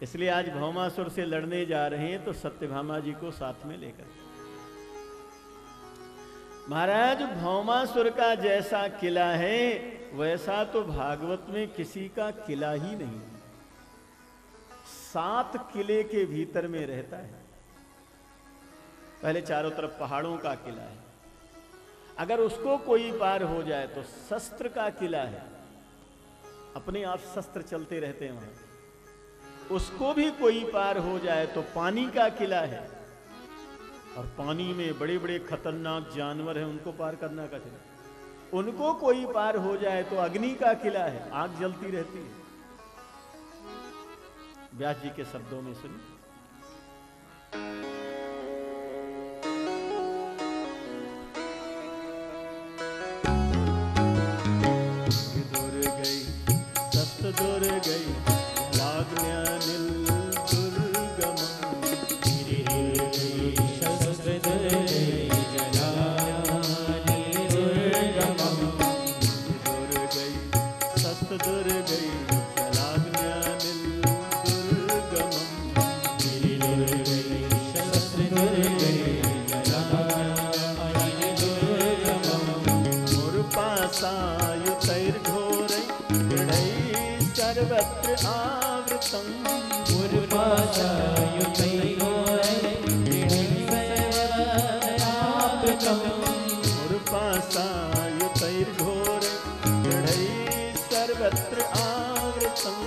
इसलिए आज भौमासुर से लड़ने जा रहे हैं तो सत्यभामा जी को साथ में लेकर। महाराज भौमासुर का जैसा किला है वैसा तो भागवत में किसी का किला ही नहीं। 7 किले के भीतर में रहता है। पहले चारों तरफ पहाड़ों का किला है, अगर उसको कोई पार हो जाए तो शस्त्र का किला है, अपने आप शस्त्र चलते रहते हैं वहां। उसको भी कोई पार हो जाए तो पानी का किला है, और पानी में बड़े बड़े खतरनाक जानवर हैं, उनको पार करना कठिन है। उनको कोई पार हो जाए तो अग्नि का किला है, आग जलती रहती है। व्यास जी के शब्दों में सुनिए। दूर गई सप्त दूर गई लाग्न्यानिल दुर्गम, शस्त्र दुर्गई जलानि दुर्गमम्। दूर गई सप्त दूर गई लाग्न्यानिल दुर्गमम्। शस्त्र दुर्गई जलानि दुर्गमम्। मूर्पासायुतैर्घोरै दृढै सर्वत्र आवृतम्। मूर्पासायुतैर्घोरै दृढै सर्वत्र आवृतम्।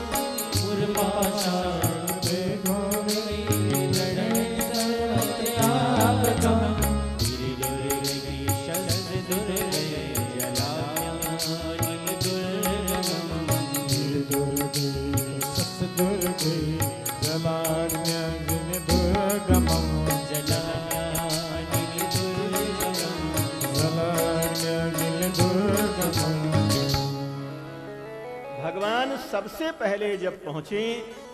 भगवान सबसे पहले जब पहुंचे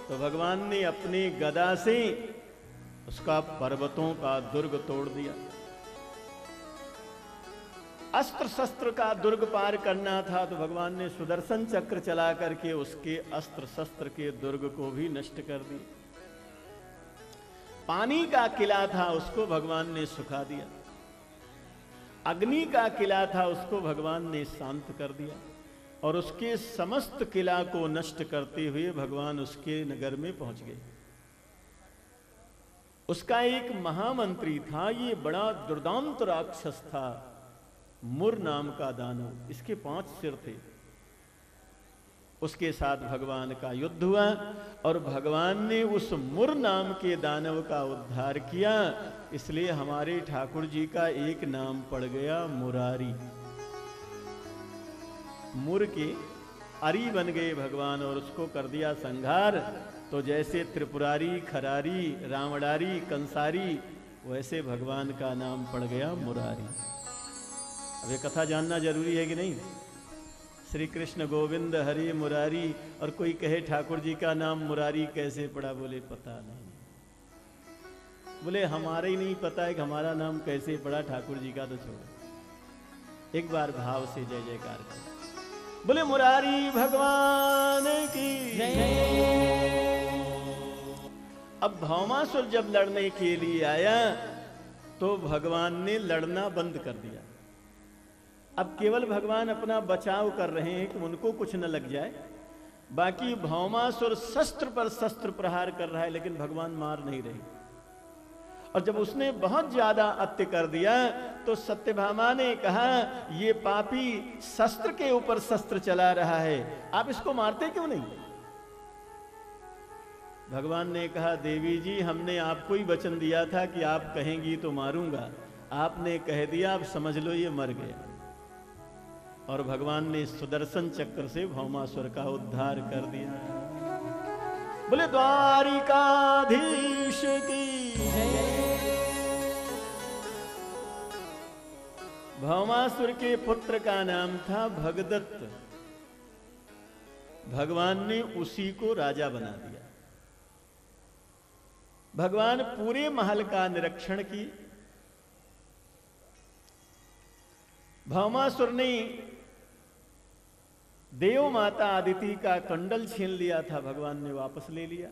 तो भगवान ने अपने गदा से उसका पर्वतों का दुर्ग तोड़ दिया। अस्त्र शस्त्र का दुर्ग पार करना था तो भगवान ने सुदर्शन चक्र चला करके उसके अस्त्र शस्त्र के दुर्ग को भी नष्ट कर दिया। पानी का किला था उसको भगवान ने सुखा दिया। अग्नि का किला था उसको भगवान ने शांत कर दिया, और उसके समस्त किला को नष्ट करते हुए भगवान उसके नगर में पहुंच गए। उसका एक महामंत्री था, ये बड़ा दुर्दांत राक्षस था, मुर नाम का दानव। इसके 5 सिर थे। उसके साथ भगवान का युद्ध हुआ और भगवान ने उस मुर नाम के दानव का उद्धार किया। इसलिए हमारे ठाकुर जी का एक नाम पड़ गया मुरारी। मुर के अरी बन गए भगवान और उसको कर दिया संहार। तो जैसे त्रिपुरारी, खरारी, रावणारी, कंसारी, वैसे भगवान का नाम पड़ गया मुरारी। अब ये कथा जानना जरूरी है कि नहीं? श्री कृष्ण गोविंद हरि मुरारी, और कोई कहे ठाकुर जी का नाम मुरारी कैसे पड़ा? बोले पता नहीं। बोले हमारा ही नहीं पता है कि हमारा नाम कैसे पड़ा, ठाकुर जी का तो छोड़ो। एक बार भाव से जय जयकार करो। बोले मुरारी भगवान की जय। अब भौमासुर जब लड़ने के लिए आया तो भगवान ने लड़ना बंद कर दिया। अब केवल भगवान अपना बचाव कर रहे हैं कि उनको कुछ न लग जाए। बाकी भौमासुर शस्त्र पर शस्त्र प्रहार कर रहा है, लेकिन भगवान मार नहीं रहे। और जब उसने बहुत ज्यादा अत्य कर दिया तो सत्यभामा ने कहा, ये पापी शस्त्र के ऊपर शस्त्र चला रहा है, आप इसको मारते क्यों नहीं? भगवान ने कहा, देवी जी हमने आपको ही वचन दिया था कि आप कहेंगी तो मारूंगा। आपने कह दिया, अब समझ लो ये मर गया। और भगवान ने सुदर्शन चक्र से भौमासुर का उद्धार कर दिया। बोले द्वारिकाधीश की भौमासुर के पुत्र का नाम था भगदत्त। भगवान ने उसी को राजा बना दिया। भगवान पूरे महल का निरीक्षण की। भौमासुर ने देव माता अदिति का कंडल छीन लिया था, भगवान ने वापस ले लिया।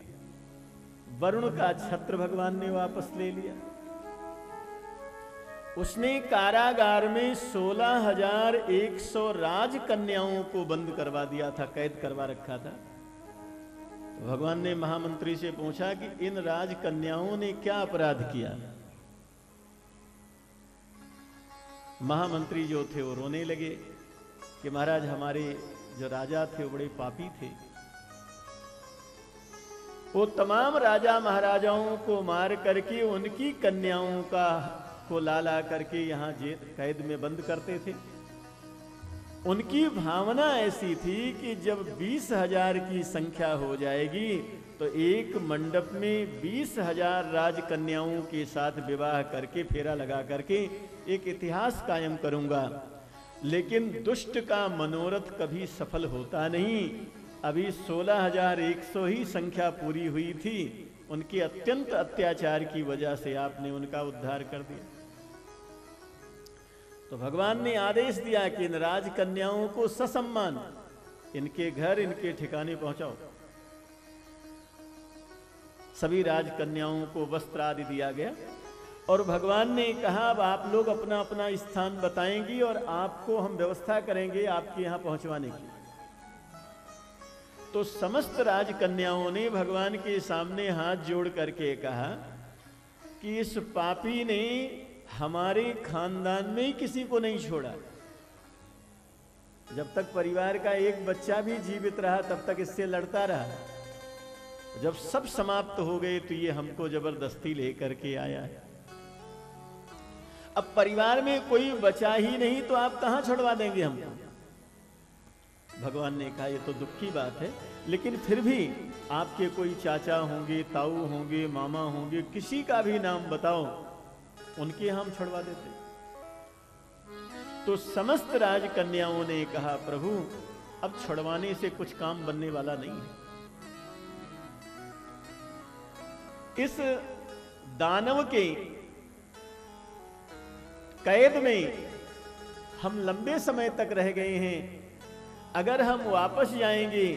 वरुण का छत्र भगवान ने वापस ले लिया। उसने कारागार में 16,100 राजकन्याओं को बंद करवा दिया था, कैद करवा रखा था। तो भगवान ने महामंत्री से पूछा कि इन राजकन्याओं ने क्या अपराध किया। महामंत्री जो थे वो रोने लगे कि महाराज, हमारे जो राजा थे वो बड़े पापी थे। वो तमाम राजा महाराजाओं को मार करके उनकी कन्याओं को ला करके यहाँ कैद में बंद करते थे। उनकी भावना ऐसी थी कि जब 20,000 की संख्या हो जाएगी तो एक मंडप में 20,000 राजकन्याओं के साथ विवाह करके फेरा लगा करके एक इतिहास कायम करूंगा। लेकिन दुष्ट का मनोरथ कभी सफल होता नहीं। अभी 16,100 ही संख्या पूरी हुई थी। उनके अत्यंत अत्याचार की वजह से आपने उनका उद्धार कर दिया। तो भगवान ने आदेश दिया कि इन राजकन्याओं को ससम्मान इनके घर, इनके ठिकाने पहुंचाओ। सभी राजकन्याओं को वस्त्र आदि दिया गया और भगवान ने कहा, अब आप लोग अपना अपना स्थान बताएंगी और आपको हम व्यवस्था करेंगे आपके यहां पहुंचवाने की। तो समस्त राजकन्याओं ने भगवान के सामने हाथ जोड़ करके कहा कि इस पापी ने हमारे खानदान में ही किसी को नहीं छोड़ा। जब तक परिवार का एक बच्चा भी जीवित रहा तब तक इससे लड़ता रहा। जब सब समाप्त हो गए तो ये हमको जबरदस्ती लेकर के आया है। अब परिवार में कोई बचा ही नहीं तो आप कहां छुड़वा देंगे हमको। भगवान ने कहा, ये तो दुख की बात है, लेकिन फिर भी आपके कोई चाचा होंगे, ताऊ होंगे, मामा होंगे, किसी का भी नाम बताओ, उनके हम छुड़वा देते। तो समस्त राजकन्याओं ने कहा, प्रभु अब छुड़वाने से कुछ काम बनने वाला नहीं है। इस दानव के कैद में हम लंबे समय तक रह गए हैं। अगर हम वापस जाएंगे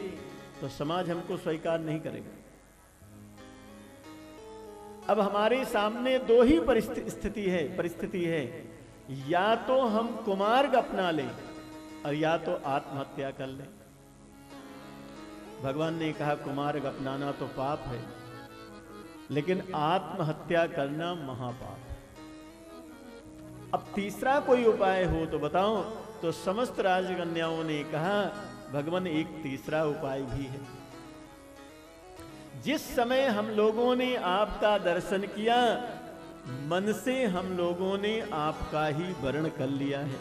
तो समाज हमको स्वीकार नहीं करेगा। अब हमारे सामने दो ही परिस्थिति है, या तो हम कुमार्ग अपना लें और या तो आत्महत्या कर लें। भगवान ने कहा, कुमार्ग अपनाना तो पाप है, लेकिन आत्महत्या करना महापाप है। अब तीसरा कोई उपाय हो तो बताओ। तो समस्त राजकन्याओं ने कहा, भगवान एक तीसरा उपाय भी है। जिस समय हम लोगों ने आपका दर्शन किया, मन से हम लोगों ने आपका ही वर्ण कर लिया है।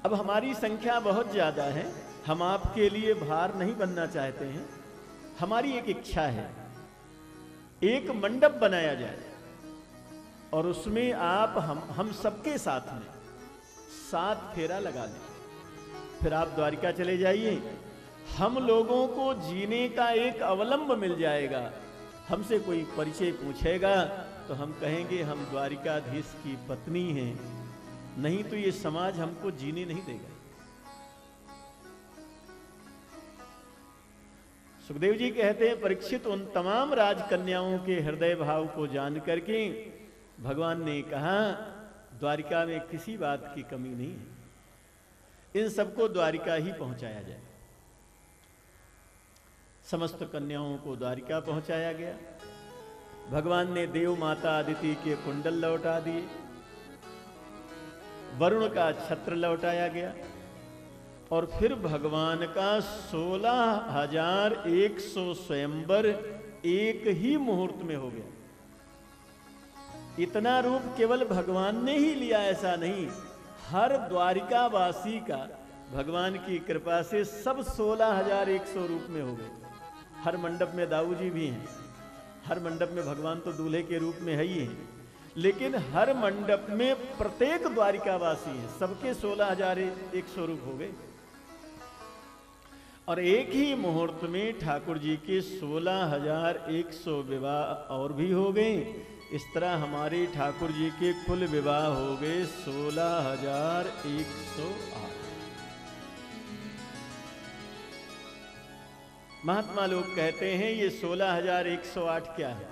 अब हमारी संख्या बहुत ज्यादा है, हम आपके लिए भार नहीं बनना चाहते हैं। हमारी एक इच्छा है, एक मंडप बनाया जाए और उसमें आप हम सबके साथ में 7 फेरा लगा लें। फिर आप द्वारिका चले जाइए, हम लोगों को जीने का एक अवलंब मिल जाएगा। हमसे कोई परिचय पूछेगा तो हम कहेंगे हम द्वारिकाधीश की पत्नी हैं, नहीं तो ये समाज हमको जीने नहीं देगा। सुखदेव जी कहते हैं, परीक्षित उन तमाम राजकन्याओं के हृदय भाव को जान करके भगवान ने कहा, द्वारिका में किसी बात की कमी नहीं है, इन सबको द्वारिका ही पहुंचाया जाए। समस्त कन्याओं को द्वारिका पहुंचाया गया। भगवान ने देव माता अदिति के कुंडल लौटा दिए, वरुण का छत्र लौटाया गया और फिर भगवान का 16,100 स्वयंवर एक ही मुहूर्त में हो गया। इतना रूप केवल भगवान ने ही लिया ऐसा नहीं, हर द्वारिकावासी का भगवान की कृपा से सब 16,100 रूप में हो गए। हर मंडप में दाऊ जी भी हैं, हर मंडप में भगवान तो दूल्हे के रूप में है ही हैं, लेकिन हर मंडप में प्रत्येक द्वारिकावासी है, सबके 16,100 रूप हो गए। और एक ही मुहूर्त में ठाकुर जी के 16,100 विवाह और भी हो गए। इस तरह हमारे ठाकुर जी के कुल विवाह हो गए 16,108। महात्मा लोग कहते हैं ये 16,108 क्या है?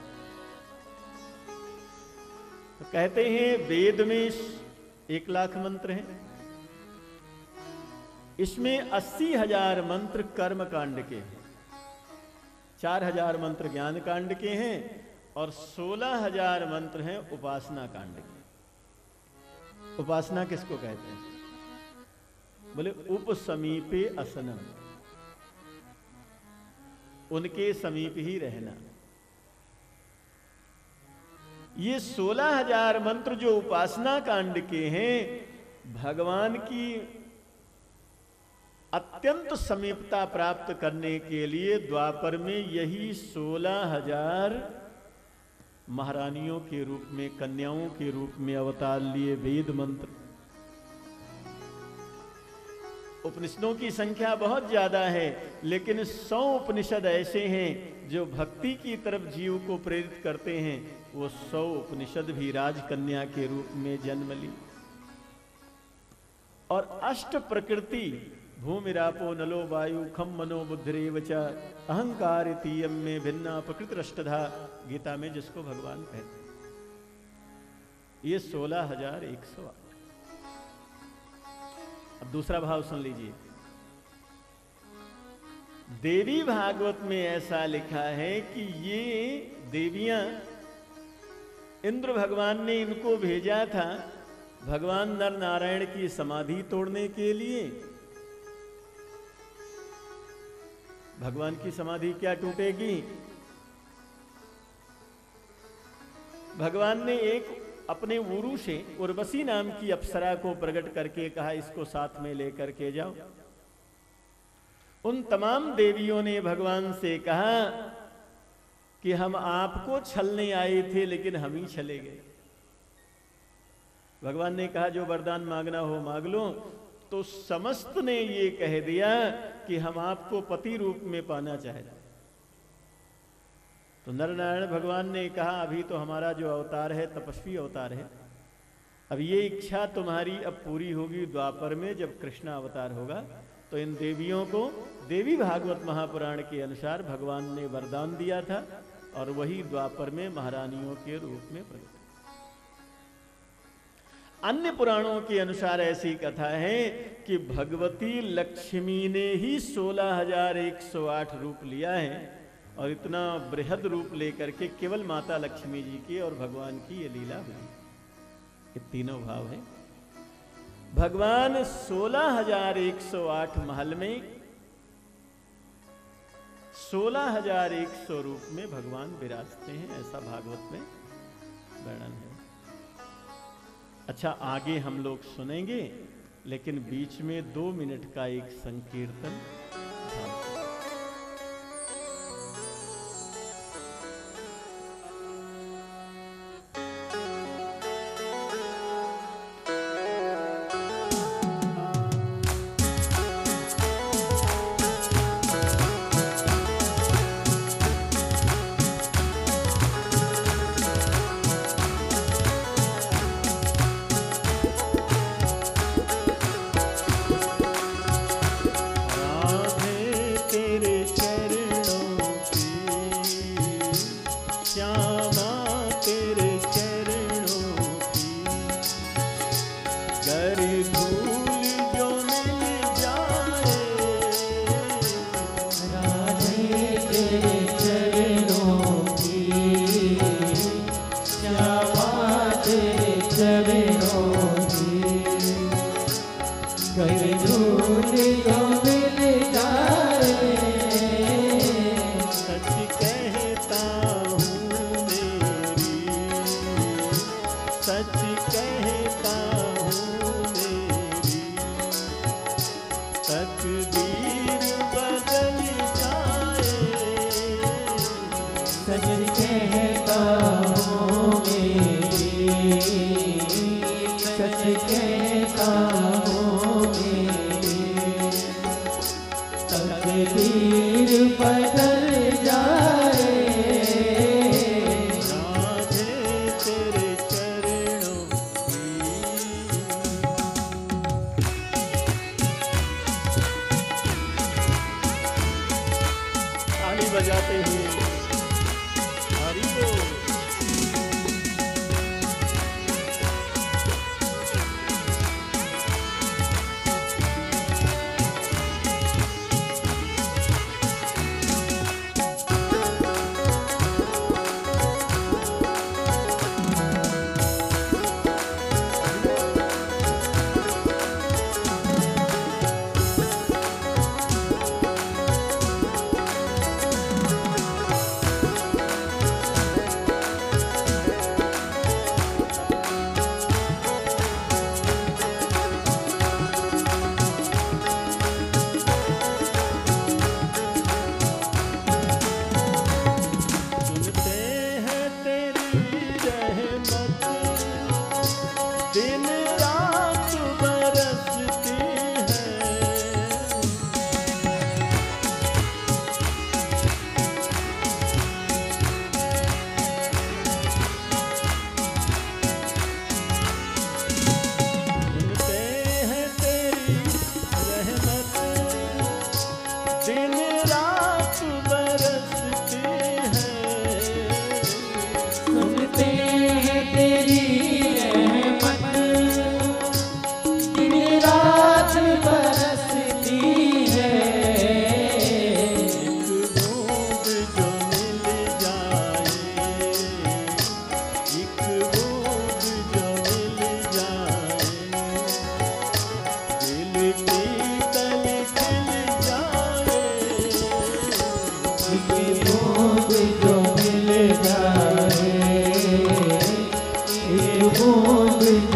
तो कहते हैं वेद में 1,00,000 मंत्र हैं, इसमें 80,000 मंत्र कर्म कांड के हैं, 4,000 मंत्र ज्ञान कांड के हैं और 16,000 मंत्र हैं उपासना कांड के। उपासना किसको कहते हैं? बोले उपसमीपे असनम, उनके समीप ही रहना। ये 16,000 मंत्र जो उपासना कांड के हैं, भगवान की अत्यंत समीपता प्राप्त करने के लिए द्वापर में यही 16,000 महारानियों के रूप में, कन्याओं के रूप में अवतार लिए वेद मंत्र। उपनिषदों की संख्या बहुत ज्यादा है, लेकिन 100 उपनिषद ऐसे हैं जो भक्ति की तरफ जीव को प्रेरित करते हैं। वो 100 उपनिषद भी राजकन्या के रूप में जन्म ली। और अष्ट प्रकृति, भूमिरापो नलो वायु खम मनो बुद्धिरेव च अहंकार तीयम में भिन्ना प्रकृतिरष्टधा, गीता में जिसको भगवान कहते हैं, ये 16,108। अब दूसरा भाव सुन लीजिए। देवी भागवत में ऐसा लिखा है कि ये देवियां, इंद्र भगवान ने इनको भेजा था भगवान नर नारायण की समाधि तोड़ने के लिए। भगवान की समाधि क्या टूटेगी? भगवान ने एक अपने उरु से उर्वशी नाम की अप्सरा को प्रकट करके कहा, इसको साथ में लेकर के जाओ। उन तमाम देवियों ने भगवान से कहा कि हम आपको छलने आए थे, लेकिन हम ही चले गए। भगवान ने कहा जो वरदान मांगना हो मांग लो। तो समस्त ने ये कह दिया कि हम आपको पति रूप में पाना चाहते। तो नर नारायण भगवान ने कहा अभी तो हमारा जो अवतार है तपस्वी अवतार है, अब ये इच्छा तुम्हारी अब पूरी होगी द्वापर में, जब कृष्ण अवतार होगा। तो इन देवियों को देवी भागवत महापुराण के अनुसार भगवान ने वरदान दिया था और वही द्वापर में महारानियों के रूप में प्रकट। अन्य पुराणों के अनुसार ऐसी कथा है कि भगवती लक्ष्मी ने ही 16,108 रूप लिया है और इतना बृहद रूप लेकर के केवल माता लक्ष्मी जी की और भगवान की ये लीला हुई। ये तीनों भाव है। भगवान 16,108 महल में 16,100 रूप में भगवान विराजते हैं, ऐसा भागवत में वर्णन है। अच्छा, आगे हम लोग सुनेंगे, लेकिन बीच में 2 मिनट का एक संकीर्तन।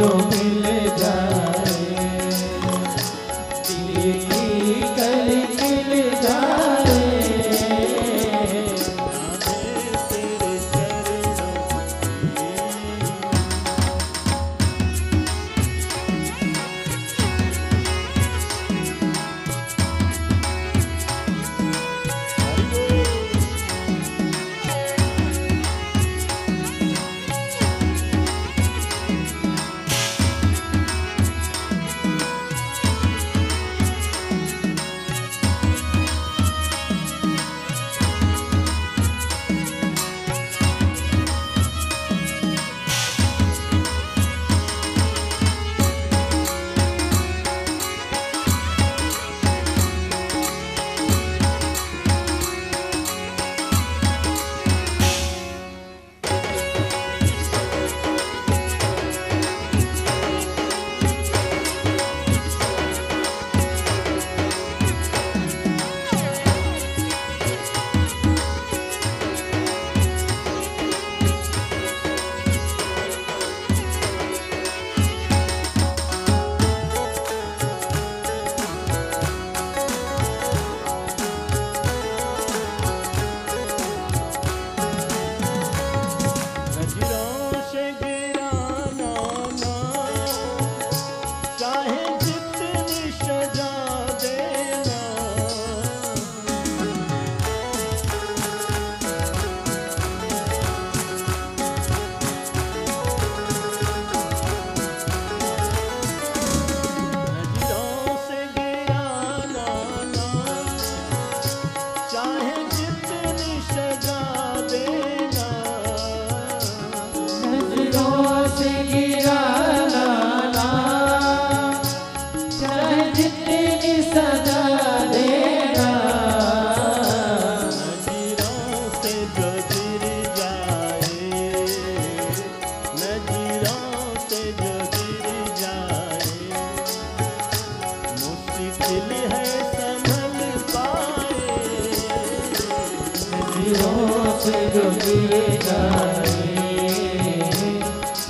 जो मिल जाए, दिल की कली मिल जाए।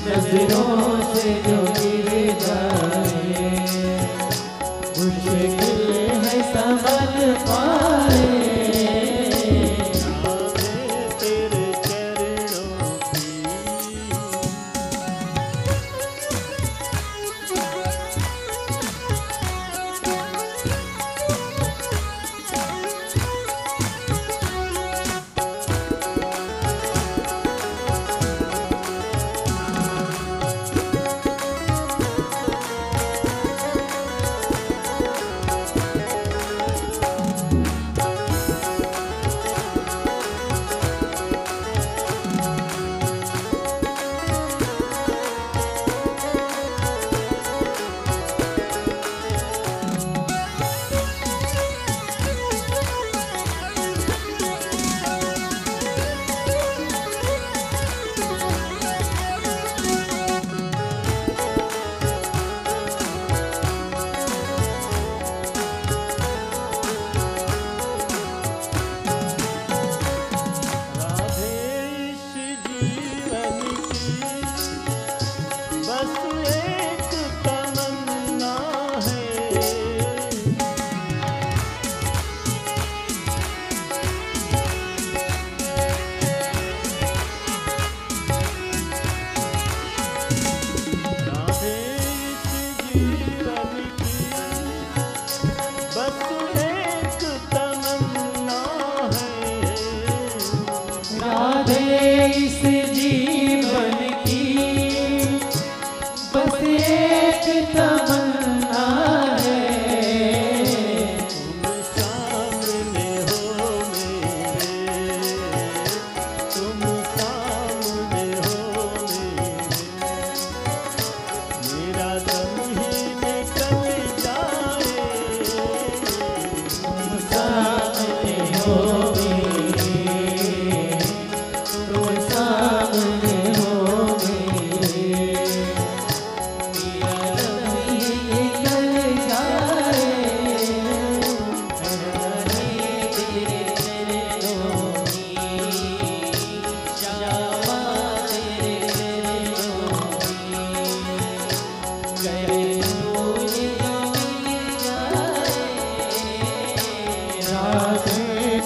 नजरों से जो गिर जाए, मुश्किल है संभल पाए। तेरे चरणों की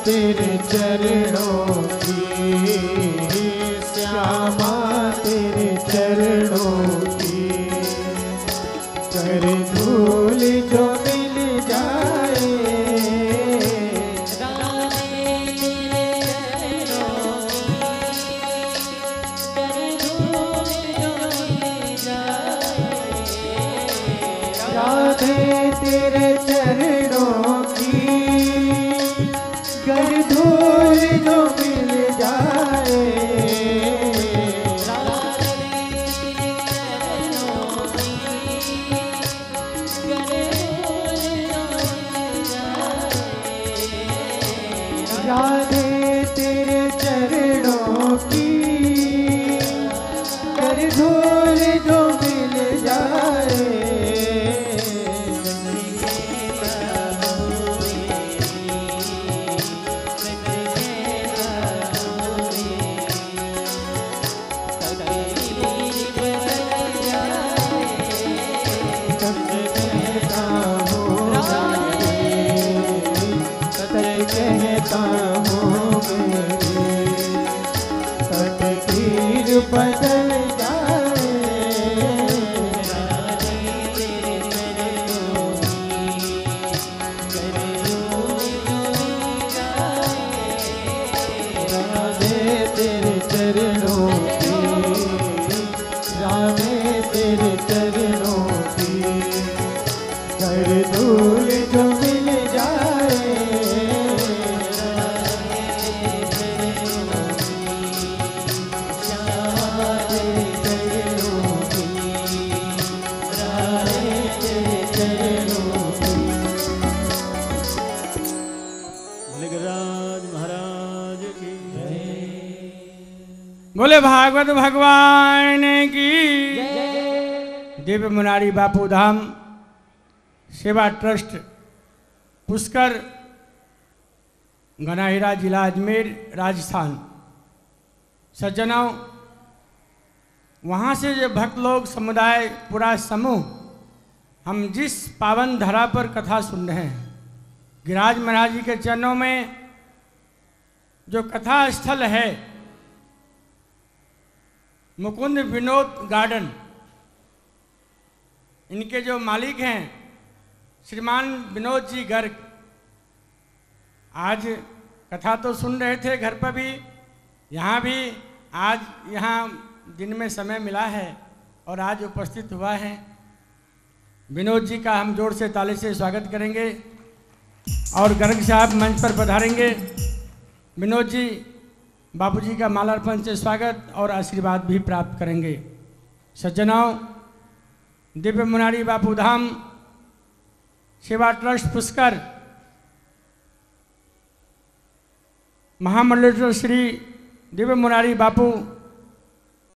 तेरे चरणों की, श्यामा तेरे चरणों की, कर धूल जो मिल जाए, राधे तेरे चरणों की, कर धूल जो मिल जाए, राधे तेरे चरणों की, कर धूल जो मिल जाए, कहता हूँ मेरे तकदीर बदल जाए, राधे तेरे चरणों की, राधे तेरे चरणों की, कर धूल जो मिल जाए, बोले भागवत भगवान की। दिव्य मुरारी बापू धाम सेवा ट्रस्ट पुष्कर, गनाहिरा, जिला अजमेर, राजस्थान। सज्जनों, वहाँ से जो भक्त लोग समुदाय पूरा समूह हम जिस पावन धरा पर कथा सुन रहे हैं, गिरिराज महाराज जी के चरणों में जो कथा स्थल है मुकुंद विनोद गार्डन, इनके जो मालिक हैं श्रीमान विनोद जी गर्ग, आज कथा तो सुन रहे थे घर पर भी, यहाँ भी आज यहाँ दिन में समय मिला है और आज उपस्थित हुआ है। विनोद जी का हम जोर से ताली से स्वागत करेंगे और गर्ग साहब मंच पर पधारेंगे। विनोद जी बापूजी का मालार्पण से स्वागत और आशीर्वाद भी प्राप्त करेंगे। सज्जनों, दिव्य मुरारी बापू धाम सेवा ट्रस्ट पुष्कर, महामंडलेश्वर श्री दिव्य मुरारी बापू